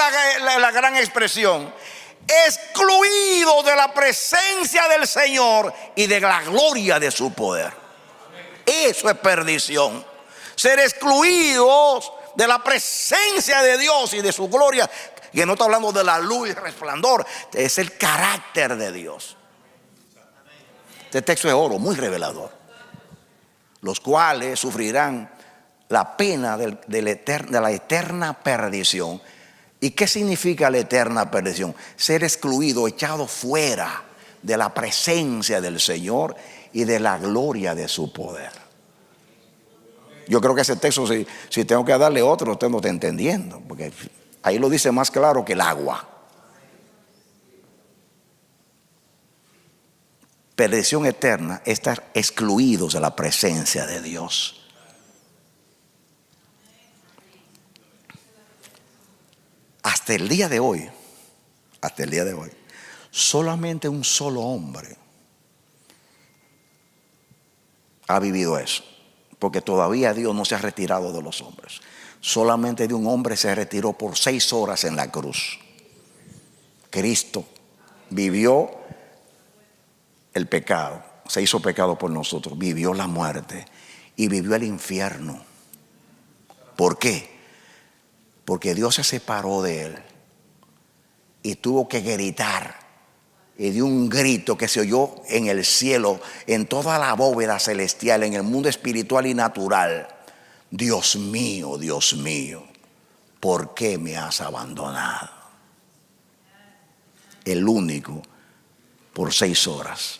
la gran expresión: excluido de la presencia del Señor y de la gloria de su poder. Eso es perdición. Ser excluidos de la presencia de Dios y de su gloria. Que no está hablando de la luz y el resplandor, es el carácter de Dios. Este texto es oro, muy revelador. Los cuales sufrirán la pena de la eterna perdición. ¿Y qué significa la eterna perdición? Ser excluido, echado fuera de la presencia del Señor y de la gloria de su poder. Yo creo que ese texto, si tengo que darle otro, usted no está entendiendo, porque ahí lo dice más claro que el agua. Perdición eterna, estar excluidos de la presencia de Dios. Hasta el día de hoy, solamente un solo hombre ha vivido eso, porque todavía Dios no se ha retirado de los hombres. Solamente de un hombre se retiró por 6 horas en la cruz. Cristo vivió el pecado, se hizo pecado por nosotros, vivió la muerte y vivió el infierno. ¿Por qué? Porque Dios se separó de él y tuvo que gritar, y dio un grito que se oyó en el cielo, en toda la bóveda celestial, en el mundo espiritual y natural: Dios mío, ¿por qué me has abandonado? El único, por 6 horas.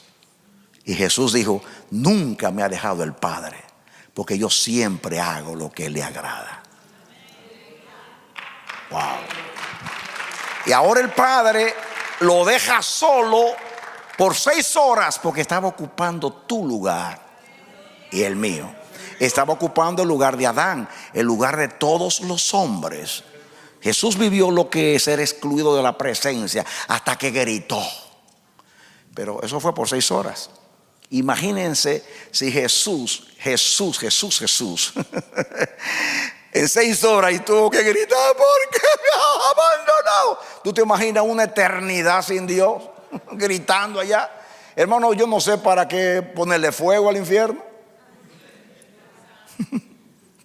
Y Jesús dijo: nunca me ha dejado el Padre, porque yo siempre hago lo que le agrada. Wow. Y ahora el Padre lo deja solo por 6 horas porque estaba ocupando tu lugar y el mío. Estaba ocupando el lugar de Adán, el lugar de todos los hombres. Jesús vivió lo que es ser excluido de la presencia hasta que gritó. Pero eso fue por 6 horas. Imagínense si Jesús en 6 horas y tuvo que gritar: ¿por qué me has abandonado? ¿Tú te imaginas una eternidad sin Dios? Gritando allá. Hermano, yo no sé para qué ponerle fuego al infierno.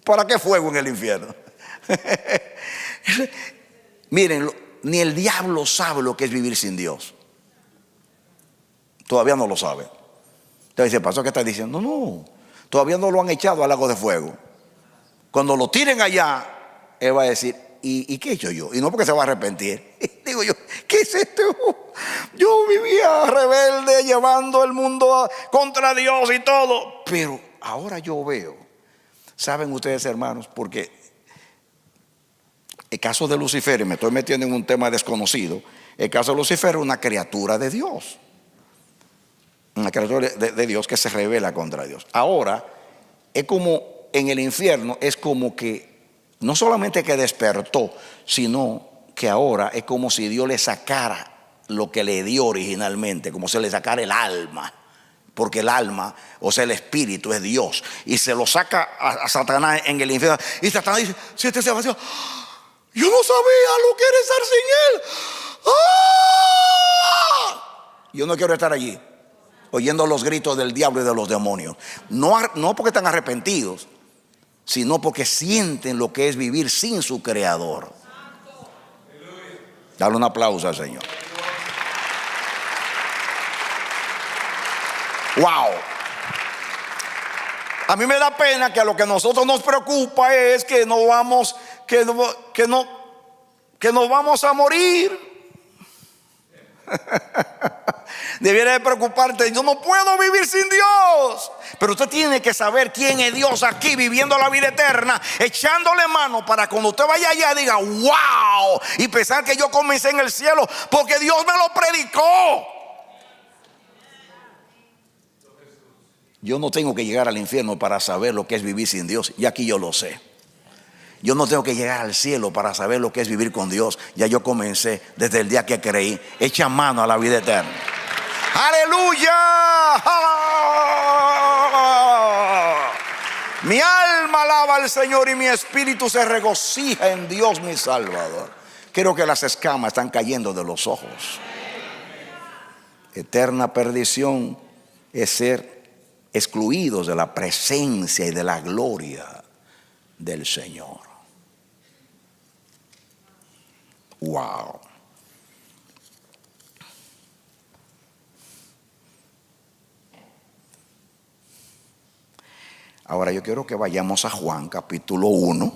¿Para qué fuego en el infierno? Miren, ni el diablo sabe lo que es vivir sin Dios. Todavía no lo sabe. Entonces dice: pastor, ¿qué está diciendo? No, todavía no lo han echado al lago de fuego. Cuando lo tiren allá, él va a decir: ¿y qué he hecho yo? Y no porque se va a arrepentir. Digo yo: ¿qué es esto? Yo vivía rebelde, llevando el mundo contra Dios y todo. Pero ahora yo veo, ¿saben ustedes, hermanos? Porque el caso de Lucifer, y me estoy metiendo en un tema desconocido, el caso de Lucifer es una criatura de Dios. Una criatura de Dios que se revela contra Dios. Ahora, es como en el infierno, es como que no solamente que despertó, sino que ahora es como si Dios le sacara lo que le dio originalmente, como si le sacara el alma, porque el alma, o sea el espíritu, es Dios, y se lo saca a Satanás en el infierno. Y Satanás dice: si este se vacía, yo no sabía lo que era estar sin él. ¡Ah! Yo no quiero estar allí oyendo los gritos del diablo y de los demonios. No porque están arrepentidos, sino porque sienten lo que es vivir sin su creador. Dale un aplauso al Señor. Wow. A mí me da pena que a lo que a nosotros nos preocupa es que nos vamos a morir. Debiera de preocuparte. Yo no puedo vivir sin Dios. Pero usted tiene que saber quién es Dios aquí, viviendo la vida eterna, echándole mano para cuando usted vaya allá diga wow, y pensar que yo comencé en el cielo porque Dios me lo predicó. Yo no tengo que llegar al infierno para saber lo que es vivir sin Dios. Y aquí yo lo sé. Yo no tengo que llegar al cielo para saber lo que es vivir con Dios. Ya yo comencé desde el día que creí. Echa mano a la vida eterna. ¡Aleluya! Mi alma alaba al Señor y mi espíritu se regocija en Dios mi Salvador. Creo que las escamas están cayendo de los ojos. Eterna perdición es ser excluidos de la presencia y de la gloria del Señor. Wow. Ahora yo quiero que vayamos a Juan capítulo 1.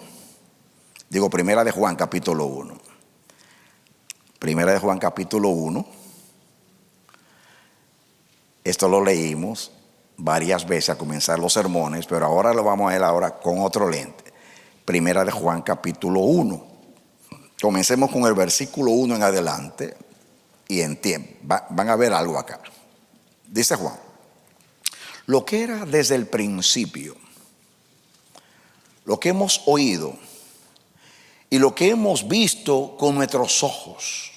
Digo, primera de Juan capítulo 1. Primera de Juan capítulo 1. Esto lo leímos varias veces a comenzar los sermones, pero ahora lo vamos a ver ahora con otro lente. Primera de Juan capítulo 1. Comencemos con el versículo 1 en adelante y van a ver algo acá. Dice Juan: lo que era desde el principio, lo que hemos oído y lo que hemos visto con nuestros ojos,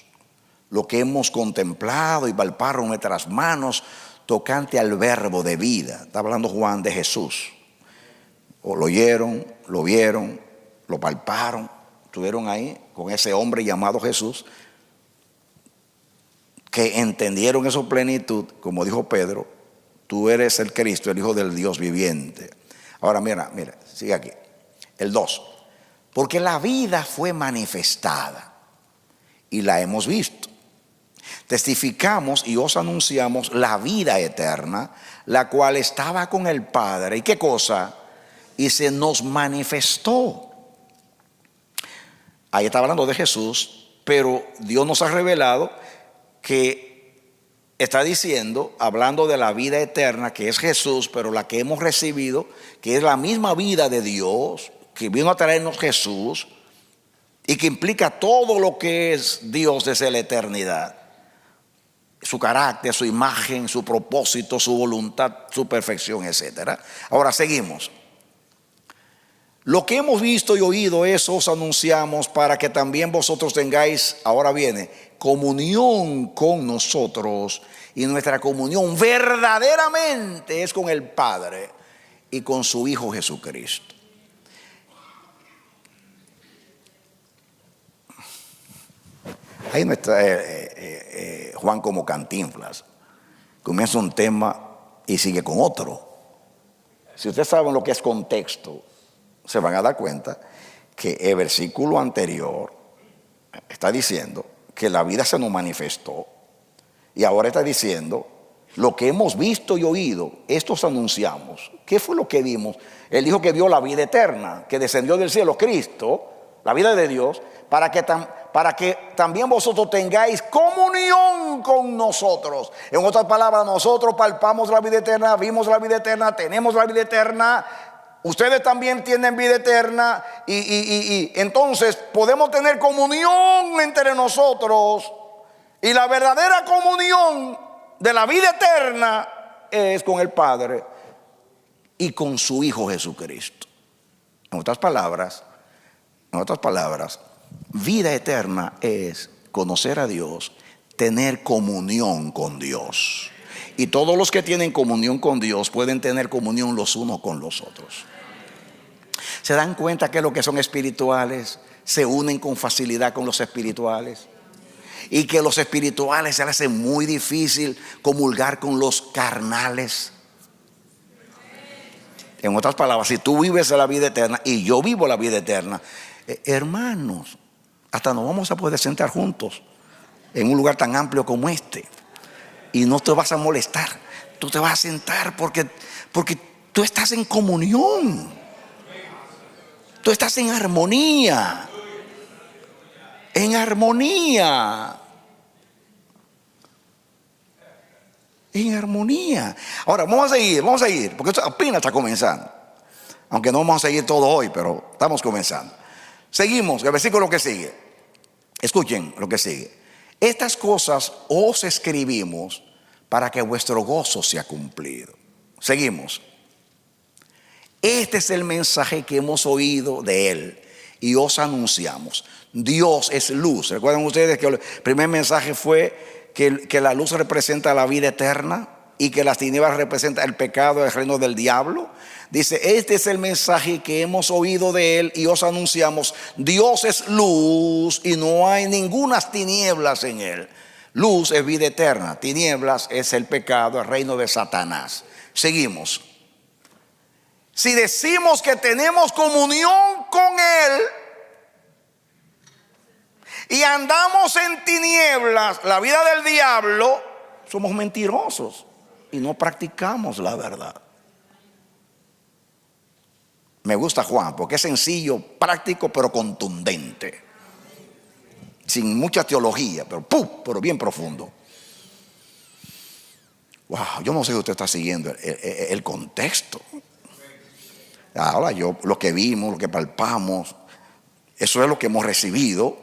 lo que hemos contemplado y palparon nuestras manos tocante al verbo de vida. Está hablando Juan de Jesús. O lo oyeron, lo vieron, lo palparon, estuvieron ahí con ese hombre llamado Jesús, que entendieron esa plenitud, como dijo Pedro: tú eres el Cristo, el Hijo del Dios viviente. Ahora mira, sigue aquí. El 2. Porque la vida fue manifestada y la hemos visto. Testificamos y os anunciamos la vida eterna, la cual estaba con el Padre. ¿Y qué cosa? Y se nos manifestó. Ahí está hablando de Jesús, pero Dios nos ha revelado que está diciendo, hablando de la vida eterna, que es Jesús, pero la que hemos recibido, que es la misma vida de Dios, que vino a traernos Jesús, y que implica todo lo que es Dios desde la eternidad. Su carácter, su imagen, su propósito, su voluntad, su perfección, etc. Ahora seguimos. Lo que hemos visto y oído, eso os anunciamos para que también vosotros tengáis, ahora viene, comunión con nosotros. Y nuestra comunión verdaderamente es con el Padre y con su Hijo Jesucristo. Ahí no está Juan como Cantinflas. Comienza un tema y sigue con otro. Si ustedes saben lo que es contexto, se van a dar cuenta que el versículo anterior está diciendo que la vida se nos manifestó, y ahora está diciendo lo que hemos visto y oído, estos anunciamos. ¿Qué fue lo que vimos? Él dijo que vio la vida eterna, que descendió del cielo, Cristo, la vida de Dios, para que también vosotros tengáis comunión con nosotros. En otras palabras, nosotros palpamos la vida eterna, vimos la vida eterna, tenemos la vida eterna. Ustedes también tienen vida eterna y entonces podemos tener comunión entre nosotros. Y la verdadera comunión de la vida eterna es con el Padre y con su Hijo Jesucristo. En otras palabras, vida eterna es conocer a Dios, tener comunión con Dios. Y todos los que tienen comunión con Dios pueden tener comunión los unos con los otros. ¿Se dan cuenta que los que son espirituales se unen con facilidad con los espirituales? Y que los espirituales se les hace muy difícil comulgar con los carnales. En otras palabras, si tú vives la vida eterna y yo vivo la vida eterna, hermanos, hasta nos vamos a poder sentar juntos en un lugar tan amplio como este y no te vas a molestar. tú te vas a sentar porque tú estás en comunión. Tú estás en armonía. En armonía. En armonía. Ahora vamos a seguir, porque esto apenas está comenzando. Aunque no vamos a seguir todo hoy, pero estamos comenzando. Seguimos, el versículo que sigue. Escuchen lo que sigue. Estas cosas os escribimos para que vuestro gozo sea cumplido. Seguimos. Este es el mensaje que hemos oído de Él y os anunciamos. Dios es luz. ¿Recuerdan ustedes que el primer mensaje fue que la luz representa la vida eterna y que las tinieblas representan el pecado, el reino del diablo? Dice, este es el mensaje que hemos oído de Él y os anunciamos. Dios es luz y no hay ninguna tinieblas en Él. Luz es vida eterna, tinieblas es el pecado, el reino de Satanás. Seguimos. Si decimos que tenemos comunión con Él y andamos en tinieblas, la vida del diablo, somos mentirosos y no practicamos la verdad. Me gusta Juan porque es sencillo, práctico, pero contundente. Sin mucha teología, pero bien profundo. Wow, yo no sé si usted está siguiendo el contexto. Ahora lo que vimos, lo que palpamos, eso es lo que hemos recibido.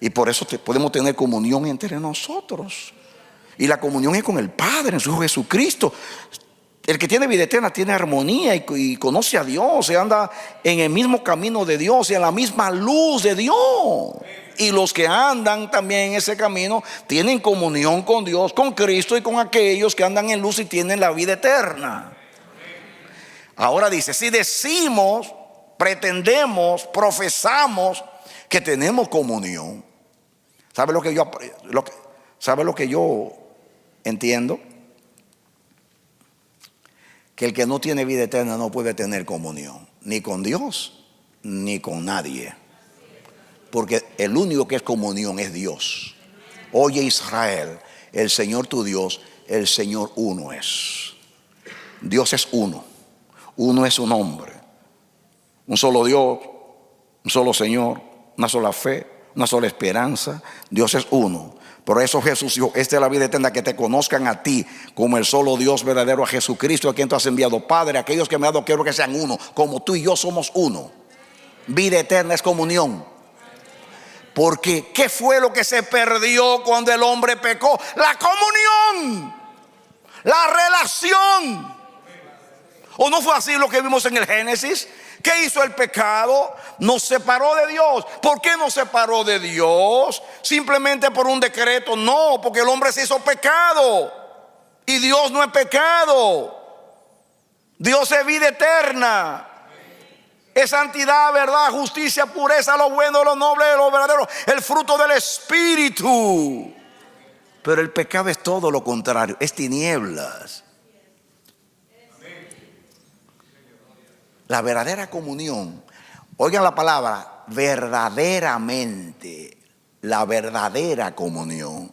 Y por eso podemos tener comunión entre nosotros. Y la comunión es con el Padre, en su Hijo Jesucristo. El que tiene vida eterna tiene armonía y conoce a Dios, y anda en el mismo camino de Dios y en la misma luz de Dios. Y los que andan también en ese camino tienen comunión con Dios, con Cristo y con aquellos que andan en luz y tienen la vida eterna. Ahora dice, si decimos, pretendemos, profesamos que tenemos comunión, ¿sabe lo que yo entiendo? Que el que no tiene vida eterna no puede tener comunión, ni con Dios, ni con nadie. Porque el único que es comunión es Dios. Oye Israel, el Señor tu Dios, el Señor uno es. Dios es uno. Uno es un hombre. Un solo Dios, un solo Señor, una sola fe, una sola esperanza. Dios es uno. Por eso Jesús dijo, esta es la vida eterna, que te conozcan a ti como el solo Dios verdadero, a Jesucristo, a quien tú has enviado. Padre, aquellos que me han dado quiero que sean uno, como tú y yo somos uno. Vida eterna es comunión. Porque ¿qué fue lo que se perdió cuando el hombre pecó? La comunión, la relación. ¿O no fue así lo que vimos en el Génesis? ¿Qué hizo el pecado? Nos separó de Dios. ¿Por qué nos separó de Dios? ¿Simplemente por un decreto? No, porque el hombre se hizo pecado. Y Dios no es pecado. Dios es vida eterna. Es santidad, verdad, justicia, pureza, lo bueno, lo noble, lo verdadero. El fruto del Espíritu. Pero el pecado es todo lo contrario. Es tinieblas. La verdadera comunión, oigan la palabra verdaderamente, la verdadera comunión,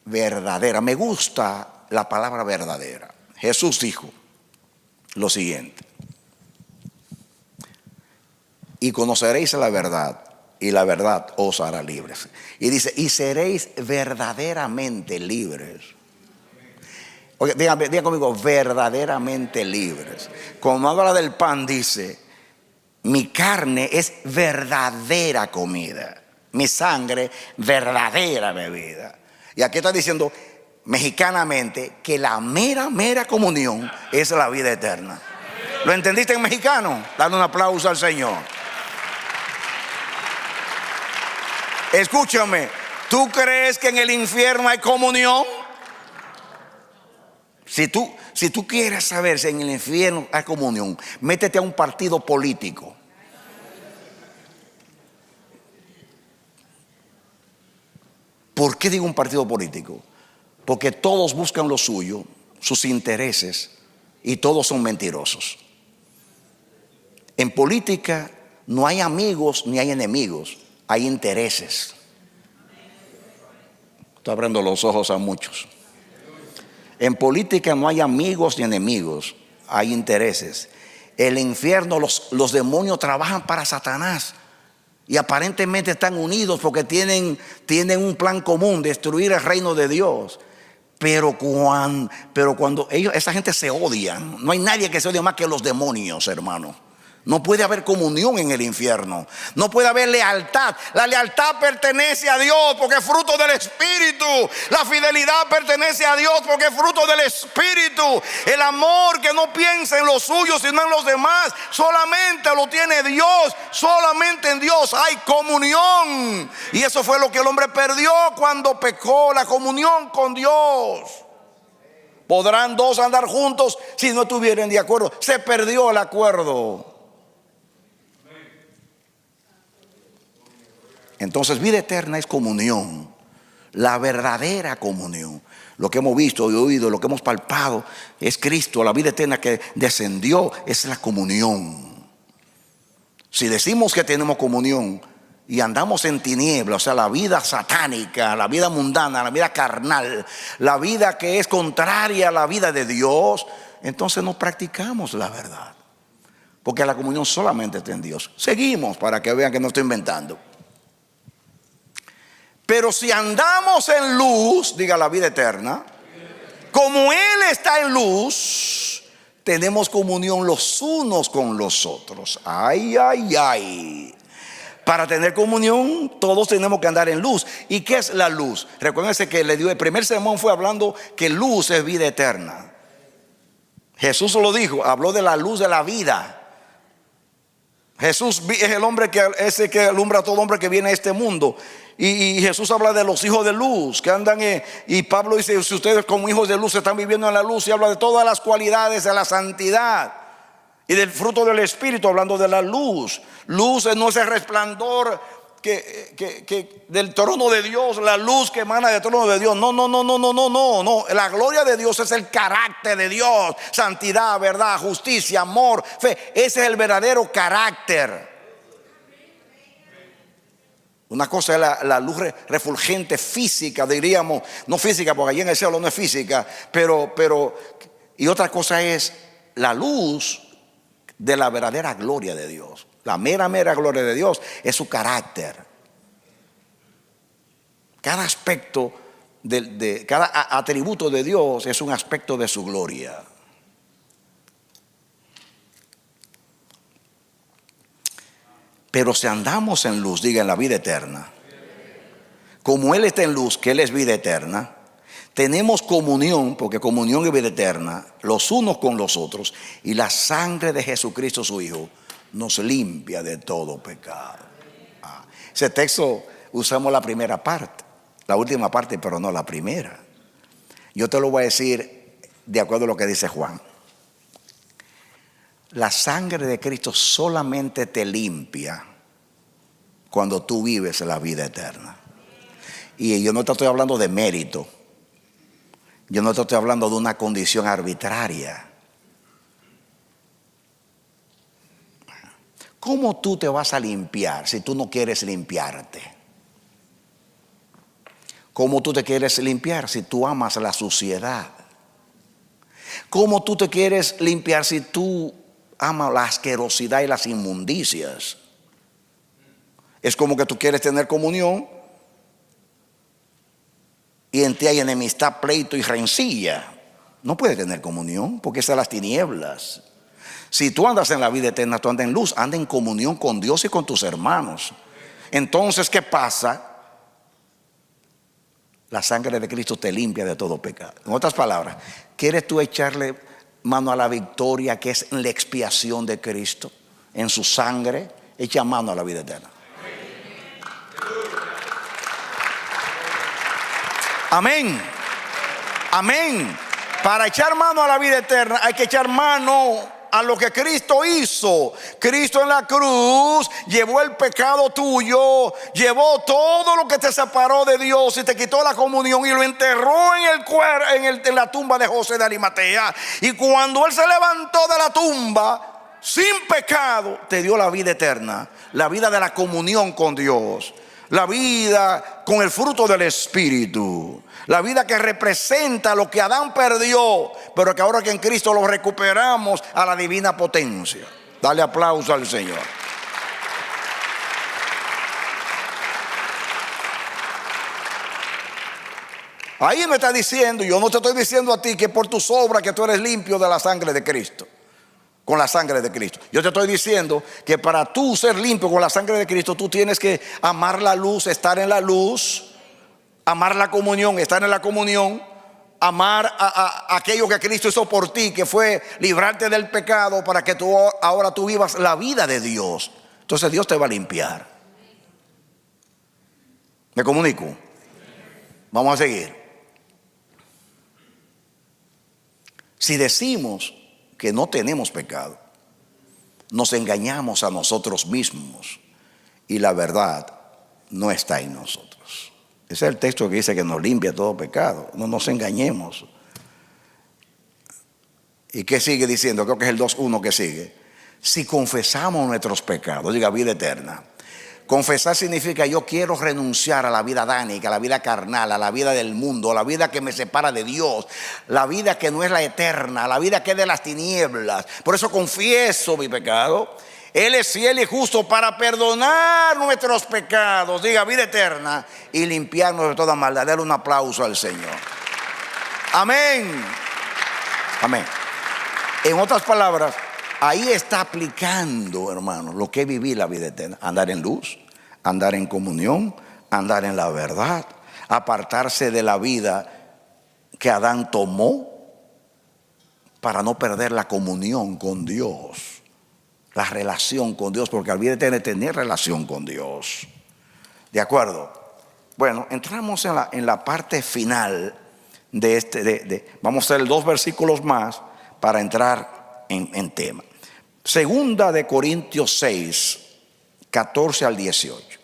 verdadera. Me gusta la palabra verdadera. Jesús dijo lo siguiente: y conoceréis la verdad, y la verdad os hará libres. Y dice, y seréis verdaderamente libres. Oye, digan conmigo, verdaderamente libres. Cuando habla del pan dice, mi carne es verdadera comida, mi sangre verdadera bebida. Y aquí está diciendo mexicanamente que la mera comunión es la vida eterna. ¿Lo entendiste en mexicano? Dale un aplauso al Señor. Escúchame, ¿tú crees que en el infierno hay comunión? Si tú quieres saber si en el infierno hay comunión, métete a un partido político. ¿Por qué digo un partido político? Porque todos buscan lo suyo, sus intereses, y todos son mentirosos. En política no hay amigos ni hay enemigos, hay intereses. Estoy abriendo los ojos a muchos. En política no hay amigos ni enemigos, hay intereses. El infierno, los demonios trabajan para Satanás y aparentemente están unidos porque tienen un plan común: destruir el reino de Dios. Pero cuando esa gente se odian, no hay nadie que se odie más que los demonios, hermano. No puede haber comunión en el infierno. No puede haber lealtad. La lealtad pertenece a Dios porque es fruto del Espíritu. La fidelidad pertenece a Dios porque es fruto del Espíritu. El amor que no piensa en los suyos sino en los demás, solamente lo tiene Dios. Solamente en Dios hay comunión. Y eso fue lo que el hombre perdió cuando pecó: la comunión con Dios. ¿Podrán dos andar juntos si no estuvieran de acuerdo? Se perdió el acuerdo. Entonces, vida eterna es comunión, la verdadera comunión. Lo que hemos visto y oído, lo que hemos palpado es Cristo. La vida eterna que descendió es la comunión. Si decimos que tenemos comunión y andamos en tinieblas, o sea, la vida satánica, la vida mundana, la vida carnal, la vida que es contraria a la vida de Dios, entonces no practicamos la verdad, porque la comunión solamente está en Dios. Seguimos para que vean que no estoy inventando. Pero si andamos en luz, diga la vida eterna, como Él está en luz, tenemos comunión los unos con los otros. Ay, ay, ay. Para tener comunión, todos tenemos que andar en luz. ¿Y qué es la luz? Recuérdense que le dio el primer sermón, fue hablando que luz es vida eterna. Jesús lo dijo, habló de la luz de la vida. Jesús es el hombre ese que alumbra a todo hombre que viene a este mundo. Y Jesús habla de los hijos de luz que andan y Pablo dice: si ustedes como hijos de luz están viviendo en la luz, y habla de todas las cualidades de la santidad y del fruto del Espíritu, hablando de la luz. Luz no es el resplandor que del trono de Dios, la luz que emana del trono de Dios. No. La gloria de Dios es el carácter de Dios: santidad, verdad, justicia, amor, fe. Ese es el verdadero carácter. Una cosa es la luz refulgente física, diríamos, no física porque allí en el cielo no es física, pero y otra cosa es la luz de la verdadera gloria de Dios. La mera gloria de Dios es su carácter. Cada aspecto cada atributo de Dios es un aspecto de su gloria. Pero si andamos en luz, diga en la vida eterna, como Él está en luz, que Él es vida eterna, tenemos comunión, porque comunión es vida eterna, los unos con los otros, y la sangre de Jesucristo su Hijo nos limpia de todo pecado. Ese texto usamos la primera parte, la última parte, pero no la primera. Yo te lo voy a decir de acuerdo a lo que dice Juan. La sangre de Cristo solamente te limpia cuando tú vives la vida eterna. Y yo no te estoy hablando de mérito. Yo no te estoy hablando de una condición arbitraria. ¿Cómo tú te vas a limpiar si tú no quieres limpiarte? ¿Cómo tú te quieres limpiar si tú amas la suciedad? ¿Cómo tú te quieres limpiar si tú amas la asquerosidad y las inmundicias? Es como que tú quieres tener comunión y en ti hay enemistad, pleito y rencilla. No puedes tener comunión porque están las tinieblas. Si tú andas en la vida eterna, tú andas en luz, andas en comunión con Dios y con tus hermanos. Entonces, ¿qué pasa? La sangre de Cristo te limpia de todo pecado. En otras palabras, ¿quieres tú echarle mano a la victoria que es en la expiación de Cristo? En su sangre, echa mano a la vida eterna. Amén. Amén. Para echar mano a la vida eterna hay que echar mano a lo que Cristo hizo. Cristo en la cruz llevó el pecado tuyo, llevó todo lo que te separó de Dios y te quitó la comunión y lo enterró en la tumba de José de Arimatea. Y cuando Él se levantó de la tumba sin pecado, te dio la vida eterna, la vida de la comunión con Dios. la vida con el fruto del Espíritu, la vida que representa lo que Adán perdió, pero que ahora que en Cristo lo recuperamos a la divina potencia. Dale aplauso al Señor. Ahí me está diciendo, yo no te estoy diciendo a ti que por tus obras que tú eres limpio de la sangre de Cristo, con la sangre de Cristo. Yo te estoy diciendo que para tú ser limpio con la sangre de Cristo, tú tienes que amar la luz, estar en la luz, amar la comunión, estar en la comunión, amar a aquello que Cristo hizo por ti, que fue librarte del pecado para que ahora tú vivas la vida de Dios. Entonces Dios te va a limpiar. ¿Me comunico? Vamos a seguir. Si decimos que no tenemos pecado, nos engañamos a nosotros mismos y la verdad no está en nosotros. Ese es el texto que dice que nos limpia todo pecado. No nos engañemos. ¿Y qué sigue diciendo? Creo que es el 2:1 que sigue. Si confesamos nuestros pecados, diga vida eterna. Confesar significa yo quiero renunciar a la vida adánica, a la vida carnal, a la vida del mundo, a la vida que me separa de Dios, la vida que no es la eterna, la vida que es de las tinieblas. Por eso confieso mi pecado. Él es fiel y justo para perdonar nuestros pecados, diga vida eterna, y limpiarnos de toda maldad. Dale un aplauso al Señor. Amén. Amén. En otras palabras, ahí está aplicando, hermanos, lo que es vivir la vida eterna. Andar en luz, andar en comunión, andar en la verdad, apartarse de la vida que Adán tomó para no perder la comunión con Dios, la relación con Dios, porque la vida eterna es tener relación con Dios. ¿De acuerdo? Bueno, entramos en la parte final de vamos a hacer 2 versículos más para entrar en tema. Segunda de Corintios 6, 14 al 18.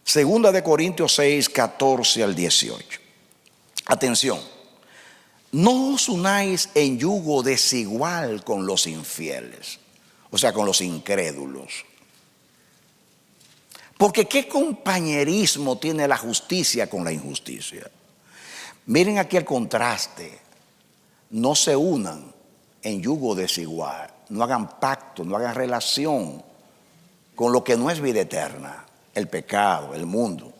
Segunda de Corintios 6, 14 al 18. Atención. No os unáis en yugo desigual con los infieles, o sea, con los incrédulos. Porque ¿qué compañerismo tiene la justicia con la injusticia? Miren aquí el contraste. No se unan en yugo desigual. No hagan pacto, no hagan relación con lo que no es vida eterna, el pecado, el mundo.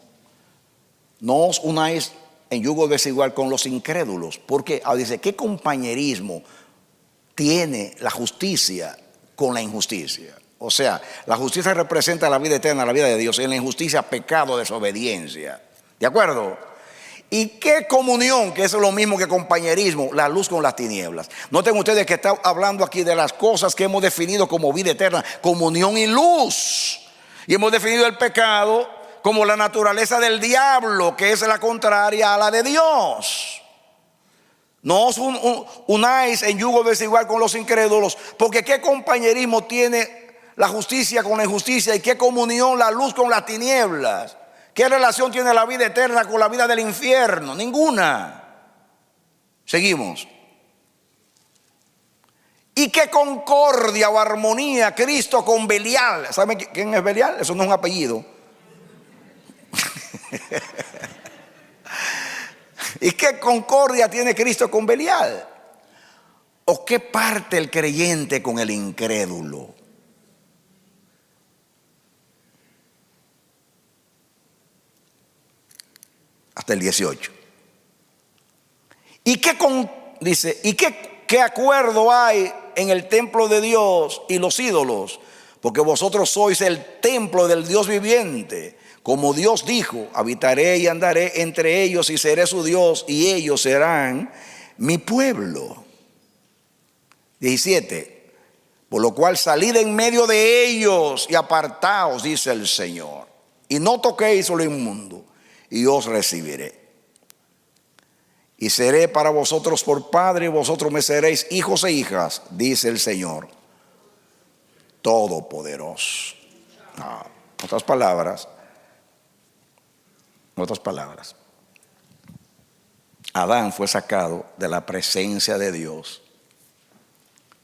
No os unáis en yugo desigual con los incrédulos, porque dice, ¿qué compañerismo tiene la justicia con la injusticia? O sea, la justicia representa la vida eterna, la vida de Dios, y en la injusticia pecado, desobediencia. ¿De acuerdo? ¿Y qué comunión? Que es lo mismo que compañerismo, la luz con las tinieblas. Noten ustedes que está hablando aquí de las cosas que hemos definido como vida eterna, comunión y luz. Y hemos definido el pecado como la naturaleza del diablo, que es la contraria a la de Dios. No os unáis en yugo desigual con los incrédulos, porque ¿qué compañerismo tiene la justicia con la injusticia? ¿Y qué comunión la luz con las tinieblas? ¿Qué relación tiene la vida eterna con la vida del infierno? Ninguna. Seguimos. ¿Y qué concordia o armonía Cristo con Belial? ¿Saben quién es Belial? Eso no es un apellido. ¿Y qué concordia tiene Cristo con Belial? ¿O qué parte el creyente con el incrédulo? Hasta el 18. ¿Y qué acuerdo hay en el templo de Dios y los ídolos? Porque vosotros sois el templo del Dios viviente. Como Dios dijo, habitaré y andaré entre ellos y seré su Dios y ellos serán mi pueblo. 17. Por lo cual salid en medio de ellos y apartaos, dice el Señor, y no toquéis lo inmundo, y os recibiré. Y seré para vosotros por padre, y vosotros me seréis hijos e hijas, dice el Señor Todopoderoso. En otras palabras, Adán fue sacado de la presencia de Dios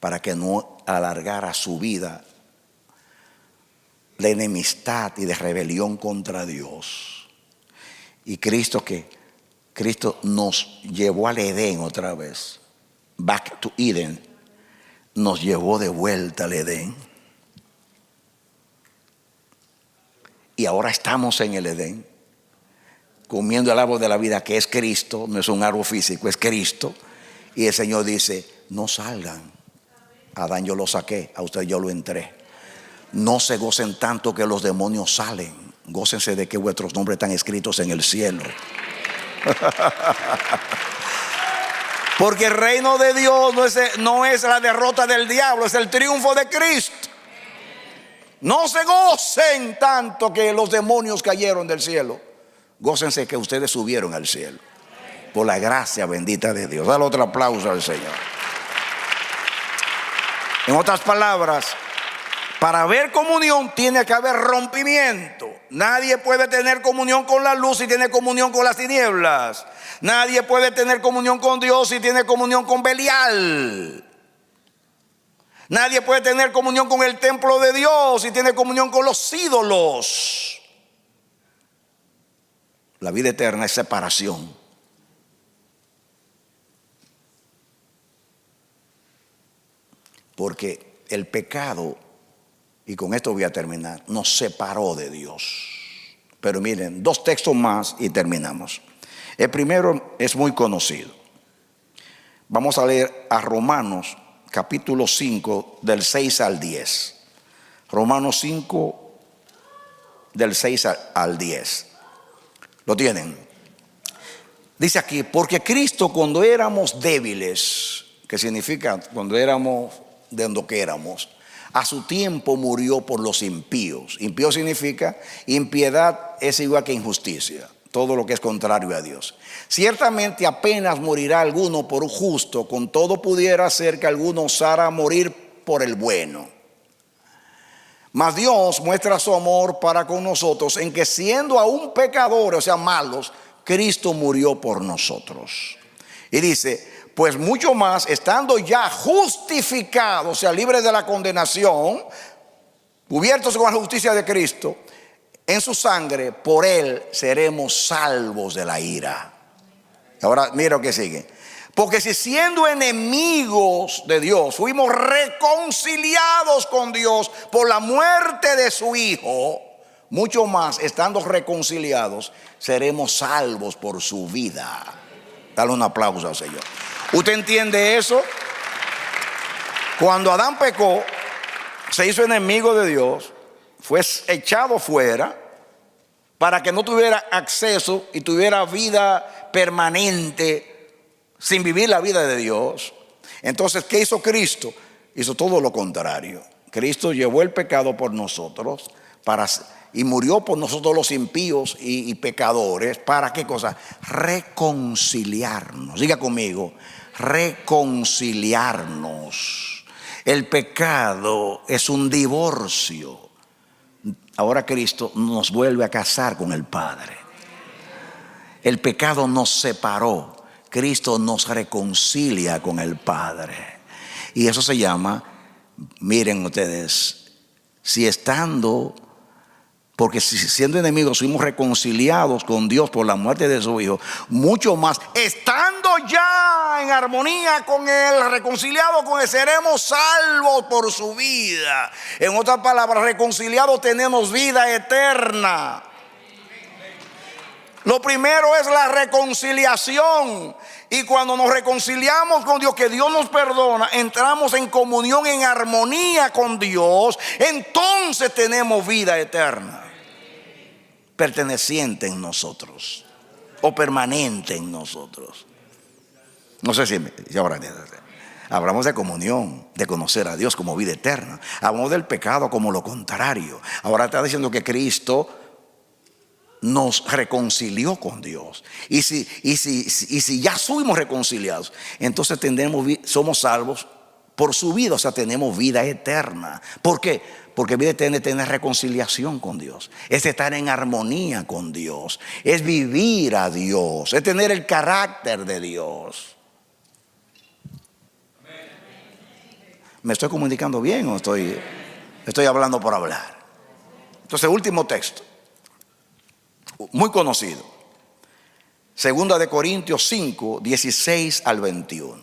para que no alargara su vida de enemistad y de rebelión contra Dios. Y Cristo nos llevó al Edén otra vez. Back to Eden. Nos llevó de vuelta al Edén. Y ahora estamos en el Edén, comiendo el árbol de la vida, que es Cristo. No es un árbol físico, es Cristo. Y el Señor dice: no salgan. Adán yo lo saqué, a usted yo lo entré. No se gocen tanto que los demonios salen. Gócense de que vuestros nombres están escritos en el cielo. Porque el reino de Dios no es la derrota del diablo, es el triunfo de Cristo. No se gocen tanto que los demonios cayeron del cielo. Gócense que ustedes subieron al cielo por la gracia bendita de Dios. Dale otro aplauso al Señor. En otras palabras, para haber comunión tiene que haber rompimiento. Nadie puede tener comunión con la luz si tiene comunión con las tinieblas. Nadie puede tener comunión con Dios si tiene comunión con Belial. Nadie puede tener comunión con el templo de Dios si tiene comunión con los ídolos. La vida eterna es separación. Porque el pecado, y con esto voy a terminar, nos separó de Dios. Pero miren, 2 textos más y terminamos. El primero es muy conocido. Vamos a leer a Romanos capítulo 5 del 6 al 10. Romanos 5 del 6 al 10. ¿Lo tienen? Dice aquí: porque Cristo, cuando éramos débiles, que significa cuando éramos de donde que éramos, a su tiempo murió por los impíos. Impío significa, impiedad es igual que injusticia, todo lo que es contrario a Dios. Ciertamente apenas morirá alguno por un justo, con todo pudiera ser que alguno osara morir por el bueno. Mas Dios muestra su amor para con nosotros en que, siendo aún pecadores, o sea malos, Cristo murió por nosotros. Y dice: pues mucho más, estando ya justificados, o sea libres de la condenación, cubiertos con la justicia de Cristo, en su sangre, por él seremos salvos de la ira. Ahora mira lo que sigue: porque si siendo enemigos de Dios fuimos reconciliados con Dios por la muerte de su Hijo, mucho más, estando reconciliados, seremos salvos por su vida. Dale un aplauso al Señor. ¿Usted entiende eso? Cuando Adán pecó, se hizo enemigo de Dios, fue echado fuera para que no tuviera acceso y tuviera vida permanente sin vivir la vida de Dios. Entonces, ¿qué hizo Cristo? Hizo todo lo contrario. Cristo llevó el pecado por nosotros y murió por nosotros los impíos y pecadores. ¿Para qué cosa? Reconciliarnos. Diga conmigo: reconciliarnos. El pecado es un divorcio. Ahora Cristo nos vuelve a casar con el Padre. El pecado nos separó. Cristo nos reconcilia con el Padre. Y eso se llama, miren ustedes, porque si siendo enemigos fuimos reconciliados con Dios por la muerte de su Hijo, mucho más, estando ya en armonía con Él, reconciliados con Él, seremos salvos por su vida. En otras palabras, reconciliados tenemos vida eterna. Lo primero es la reconciliación. Y cuando nos reconciliamos con Dios, que Dios nos perdona, entramos en comunión, en armonía con Dios, entonces tenemos vida eterna, perteneciente en nosotros o permanente en nosotros. No sé si ahora hablamos de comunión, de conocer a Dios como vida eterna. Hablamos del pecado como lo contrario. Ahora está diciendo que Cristo nos reconcilió con Dios. Y si ya fuimos reconciliados, entonces somos salvos por su vida. O sea, tenemos vida eterna. ¿Por qué? Porque vida eterna es tener reconciliación con Dios, es estar en armonía con Dios, es vivir a Dios, es tener el carácter de Dios. ¿Me estoy comunicando bien o estoy hablando por hablar? Entonces, último texto, muy conocido. Segunda de Corintios 5, 16 al 21.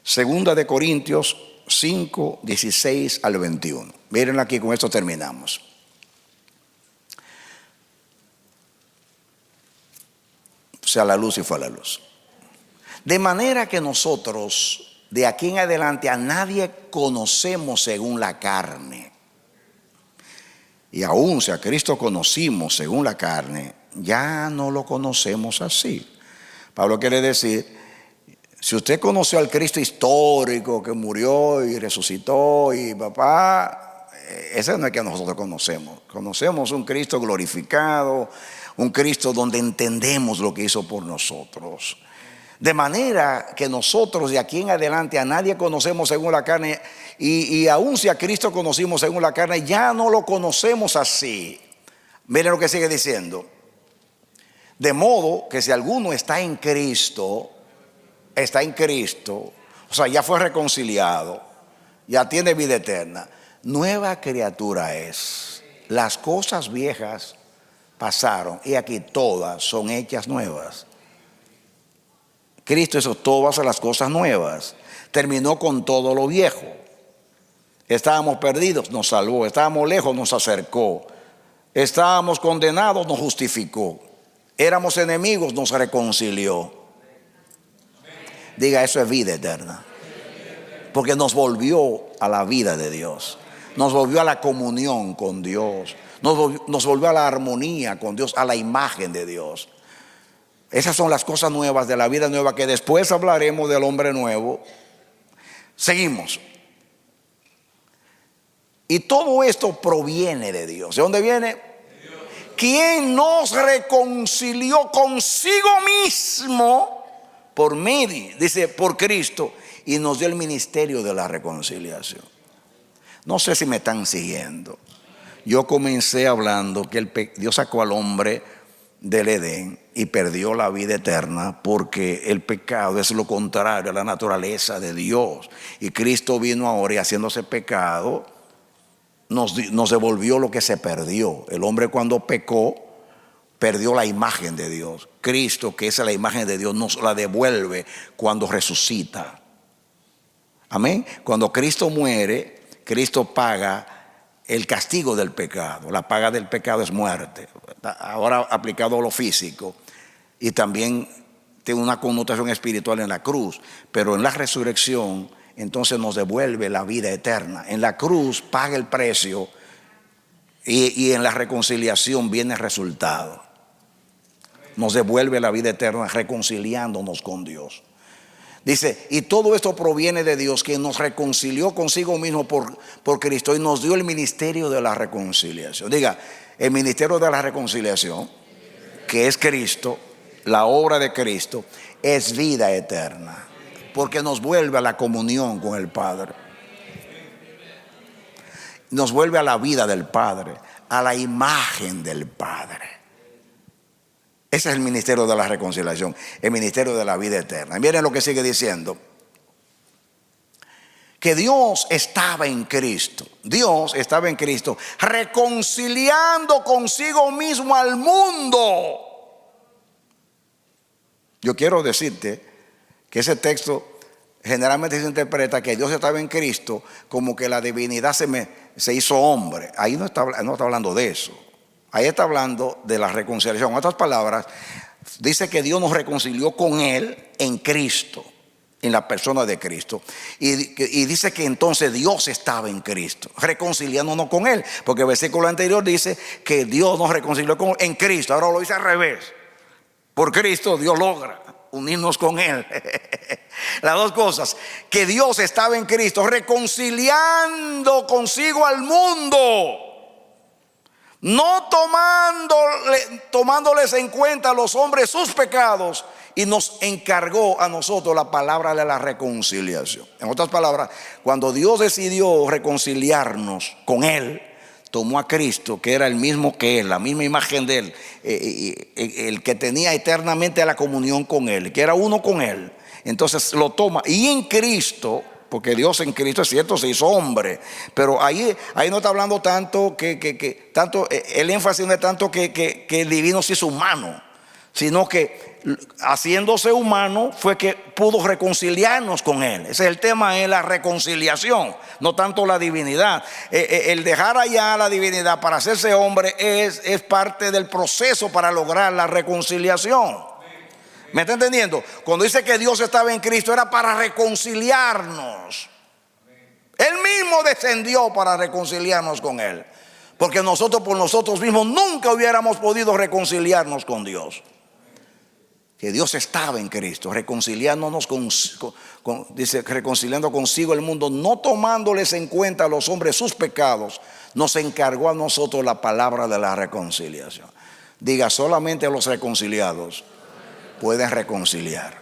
Segunda de Corintios 5, 16 al 21. Miren aquí, con esto terminamos. Sea la luz y fue la luz. De manera que nosotros de aquí en adelante a nadie conocemos según la carne. Y aún si a Cristo conocimos según la carne, ya no lo conocemos así. Pablo quiere decir, si usted conoció al Cristo histórico que murió y resucitó y papá, ese no es que nosotros conocemos. Conocemos un Cristo glorificado, un Cristo donde entendemos lo que hizo por nosotros. De manera que nosotros de aquí en adelante a nadie conocemos según la carne, y aún si a Cristo conocimos según la carne, ya no lo conocemos así. Miren lo que sigue diciendo. De modo que si alguno está en Cristo, o sea, ya fue reconciliado, ya tiene vida eterna, nueva criatura es. Las cosas viejas pasaron y aquí todas son hechas nuevas. Cristo hizo todas las cosas nuevas. Terminó con todo lo viejo. Estábamos perdidos, nos salvó. Estábamos lejos, nos acercó. Estábamos condenados, nos justificó. Éramos enemigos, nos reconcilió. Diga, eso es vida eterna. Porque nos volvió a la vida de Dios. Nos volvió a la comunión con Dios. Nos volvió a la armonía con Dios, a la imagen de Dios. Esas son las cosas nuevas de la vida nueva, que después hablaremos del hombre nuevo. Seguimos. Y todo esto proviene de Dios. ¿De dónde viene? ¿Quién nos reconcilió consigo mismo por medio, dice, por Cristo, y nos dio el ministerio de la reconciliación? No sé si me están siguiendo. Yo comencé hablando que Dios sacó al hombre del Edén y perdió la vida eterna porque el pecado es lo contrario a la naturaleza de Dios. Y Cristo vino ahora y haciéndose pecado nos devolvió lo que se perdió. El hombre cuando pecó perdió la imagen de Dios. Cristo, que es la imagen de Dios, nos la devuelve cuando resucita. Amén. Cuando Cristo muere, Cristo paga el castigo del pecado. La paga del pecado es muerte. Ahora aplicado a lo físico, y también tiene una connotación espiritual en la cruz. Pero en la resurrección entonces nos devuelve la vida eterna. En la cruz paga el precio, y en la reconciliación viene el resultado. Nos devuelve la vida eterna reconciliándonos con Dios. Dice, y todo esto proviene de Dios, que nos reconcilió consigo mismo por Cristo y nos dio el ministerio de la reconciliación. Diga, el ministerio de la reconciliación, que es Cristo, la obra de Cristo, es vida eterna, porque nos vuelve a la comunión con el Padre. Nos vuelve a la vida del Padre, a la imagen del Padre. Ese es el ministerio de la reconciliación, el ministerio de la vida eterna. Y miren lo que sigue diciendo. Que Dios estaba en Cristo. Dios estaba en Cristo reconciliando consigo mismo al mundo. Yo quiero decirte que ese texto generalmente se interpreta que Dios estaba en Cristo como que la divinidad se hizo hombre. Ahí no está hablando de eso. Ahí está hablando de la reconciliación. En otras palabras, dice que Dios nos reconcilió con Él en Cristo, en la persona de Cristo. Y dice que entonces Dios estaba en Cristo, reconciliándonos con Él. Porque el versículo anterior dice que Dios nos reconcilió en Cristo. Ahora lo dice al revés. Por Cristo Dios logra unirnos con Él. Las dos cosas. Que Dios estaba en Cristo reconciliando consigo al mundo, no tomándoles en cuenta a los hombres sus pecados, y nos encargó a nosotros la palabra de la reconciliación. En otras palabras, cuando Dios decidió reconciliarnos con Él, tomó a Cristo, que era el mismo que Él, la misma imagen de Él, el que tenía eternamente la comunión con Él, que era uno con Él. Entonces lo toma, y en Cristo porque Dios en Cristo es cierto, se hizo hombre, pero ahí no está hablando tanto tanto el énfasis no es tanto que el divino se hizo humano, sino que haciéndose humano fue que pudo reconciliarnos con Él. Ese es el tema, es la reconciliación, no tanto la divinidad. El dejar allá la divinidad para hacerse hombre es parte del proceso para lograr la reconciliación. ¿Me está entendiendo? Cuando dice que Dios estaba en Cristo, era para reconciliarnos. Él mismo descendió para reconciliarnos con Él, porque nosotros por nosotros mismos nunca hubiéramos podido reconciliarnos con Dios. Que Dios estaba en Cristo, reconciliándonos dice, reconciliando consigo el mundo, no tomándoles en cuenta a los hombres sus pecados, nos encargó a nosotros la palabra de la reconciliación. Diga, solamente los reconciliados pueden reconciliar.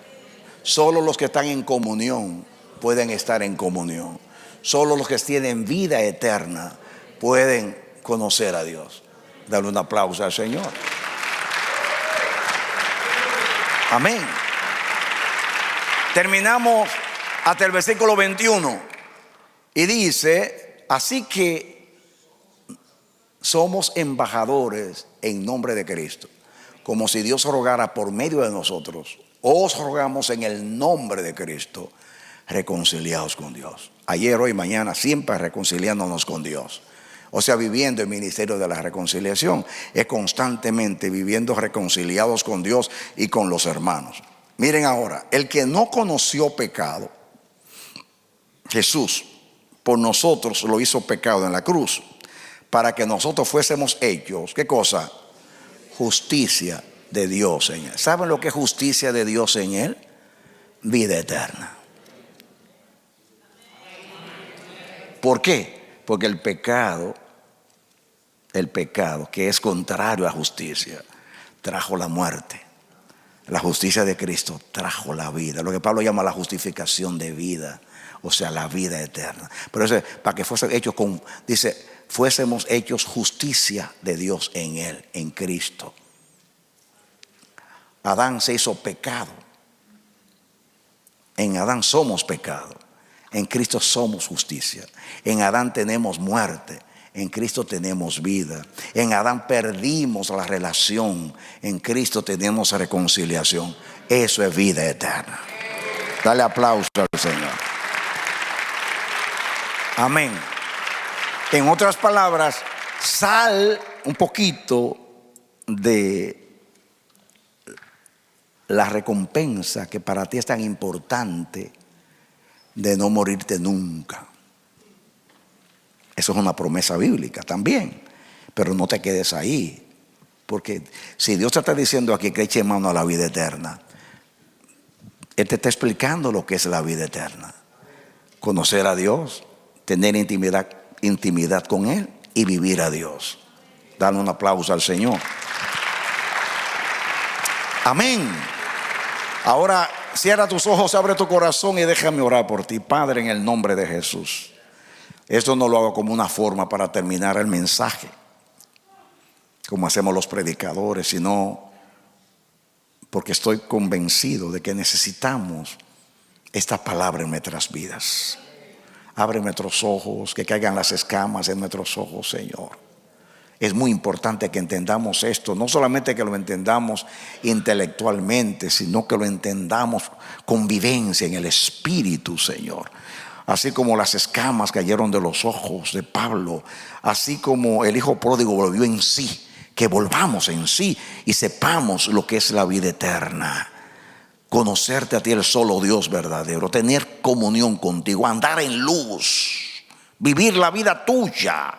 Solo los que están en comunión pueden estar en comunión. Solo los que tienen vida eterna pueden conocer a Dios. Dale un aplauso al Señor. Amén. Terminamos hasta el versículo 21 y dice: así que somos embajadores en nombre de Cristo, como si Dios rogara por medio de nosotros. Os rogamos en el nombre de Cristo, reconciliados con Dios. Ayer, hoy, mañana, siempre reconciliándonos con Dios. O sea, viviendo el ministerio de la reconciliación es constantemente viviendo reconciliados con Dios y con los hermanos. Miren ahora, el que no conoció pecado, Jesús, por nosotros lo hizo pecado en la cruz, para que nosotros fuésemos hechos, ¿qué cosa? Justicia de Dios en Él. ¿Saben lo que es justicia de Dios en Él? Vida eterna. ¿Por qué? Porque el pecado, que es contrario a justicia, trajo la muerte. La justicia de Cristo trajo la vida, lo que Pablo llama la justificación de vida, o sea, la vida eterna. Pero eso, para que fuésemos hechos fuésemos hechos justicia de Dios en Él, en Cristo. Adán se hizo pecado. En Adán somos pecado. En Cristo somos justicia. En Adán tenemos muerte. En Cristo tenemos vida. En Adán perdimos la relación. En Cristo tenemos reconciliación. Eso es vida eterna. Dale aplauso al Señor. Amén. En otras palabras, sal un poquito de la recompensa que para ti es tan importante de no morirte nunca. Eso es una promesa bíblica también, pero no te quedes ahí, porque si Dios te está diciendo aquí que eche mano a la vida eterna, Él te está explicando lo que es la vida eterna: conocer a Dios, tener intimidad con Él y vivir a Dios. Dale un aplauso al Señor. Amén. Ahora cierra tus ojos, abre tu corazón y déjame orar por ti. Padre, en el nombre de Jesús, esto no lo hago como una forma para terminar el mensaje, como hacemos los predicadores, sino porque estoy convencido de que necesitamos esta palabra en nuestras vidas. Abre nuestros ojos, que caigan las escamas en nuestros ojos, Señor. Es muy importante que entendamos esto, no solamente que lo entendamos intelectualmente, sino que lo entendamos con vivencia en el Espíritu, Señor. Así como las escamas cayeron de los ojos de Pablo, así como el hijo pródigo volvió en sí, que volvamos en sí y sepamos lo que es la vida eterna. Conocerte a ti, el solo Dios verdadero, tener comunión contigo, andar en luz, vivir la vida tuya,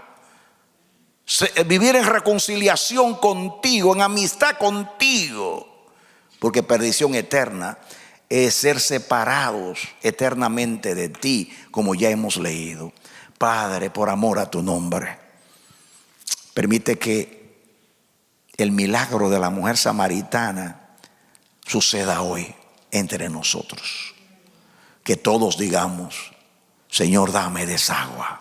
vivir en reconciliación contigo, en amistad contigo, porque perdición eterna es ser separados eternamente de ti, como ya hemos leído. Padre, por amor a tu nombre, permite que el milagro de la mujer samaritana suceda hoy entre nosotros. Que todos digamos: Señor, dame de esa agua.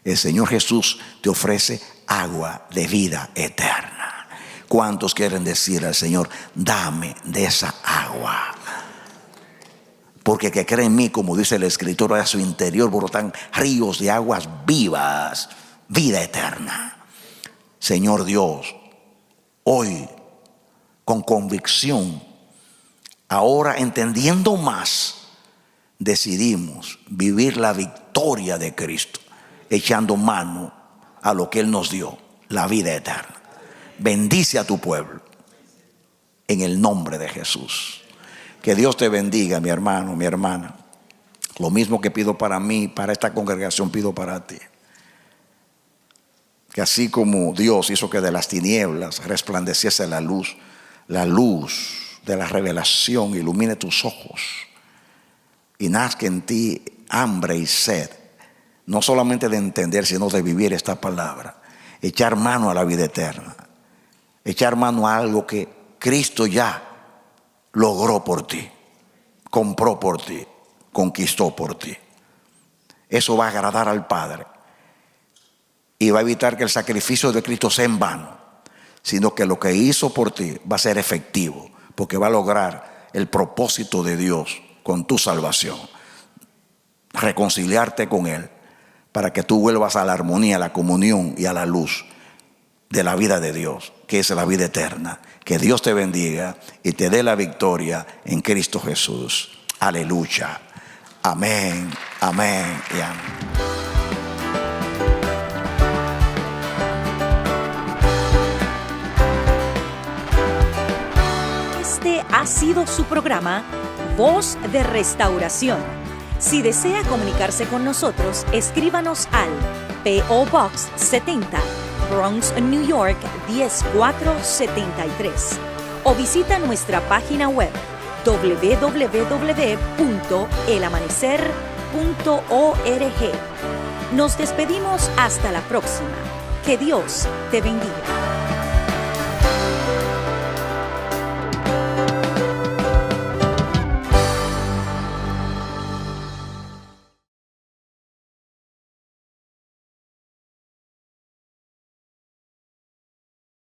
El Señor Jesús te ofrece agua de vida eterna. ¿Cuántos quieren decir al Señor: dame de esa agua? Porque que cree en mí, como dice el escritor, a su interior brotan ríos de aguas vivas, vida eterna. Señor Dios, hoy con convicción, ahora entendiendo más, decidimos vivir la victoria de Cristo, echando mano a lo que Él nos dio, la vida eterna. Bendice a tu pueblo en el nombre de Jesús. Que Dios te bendiga, mi hermano, mi hermana. Lo mismo que pido para mí, para esta congregación, pido para ti. Que así como Dios hizo que de las tinieblas resplandeciese la luz de la revelación ilumine tus ojos y nazca en ti hambre y sed, no solamente de entender, sino de vivir esta palabra. Echar mano a la vida eterna, echar mano a algo que Cristo ya logró por ti, compró por ti, conquistó por ti. Eso va a agradar al Padre y va a evitar que el sacrificio de Cristo sea en vano, sino que lo que hizo por ti va a ser efectivo, porque va a lograr el propósito de Dios con tu salvación, reconciliarte con Él, para que tú vuelvas a la armonía, a la comunión y a la luz de la vida de Dios, que es la vida eterna. Que Dios te bendiga y te dé la victoria en Cristo Jesús. Aleluya. Amén, amén y amén. Este ha sido su programa Voz de Restauración. Si desea comunicarse con nosotros, escríbanos al P.O. Box 70, Bronx, New York 10473, o visita nuestra página web www.elamanecer.org. Nos despedimos hasta la próxima. Que Dios te bendiga.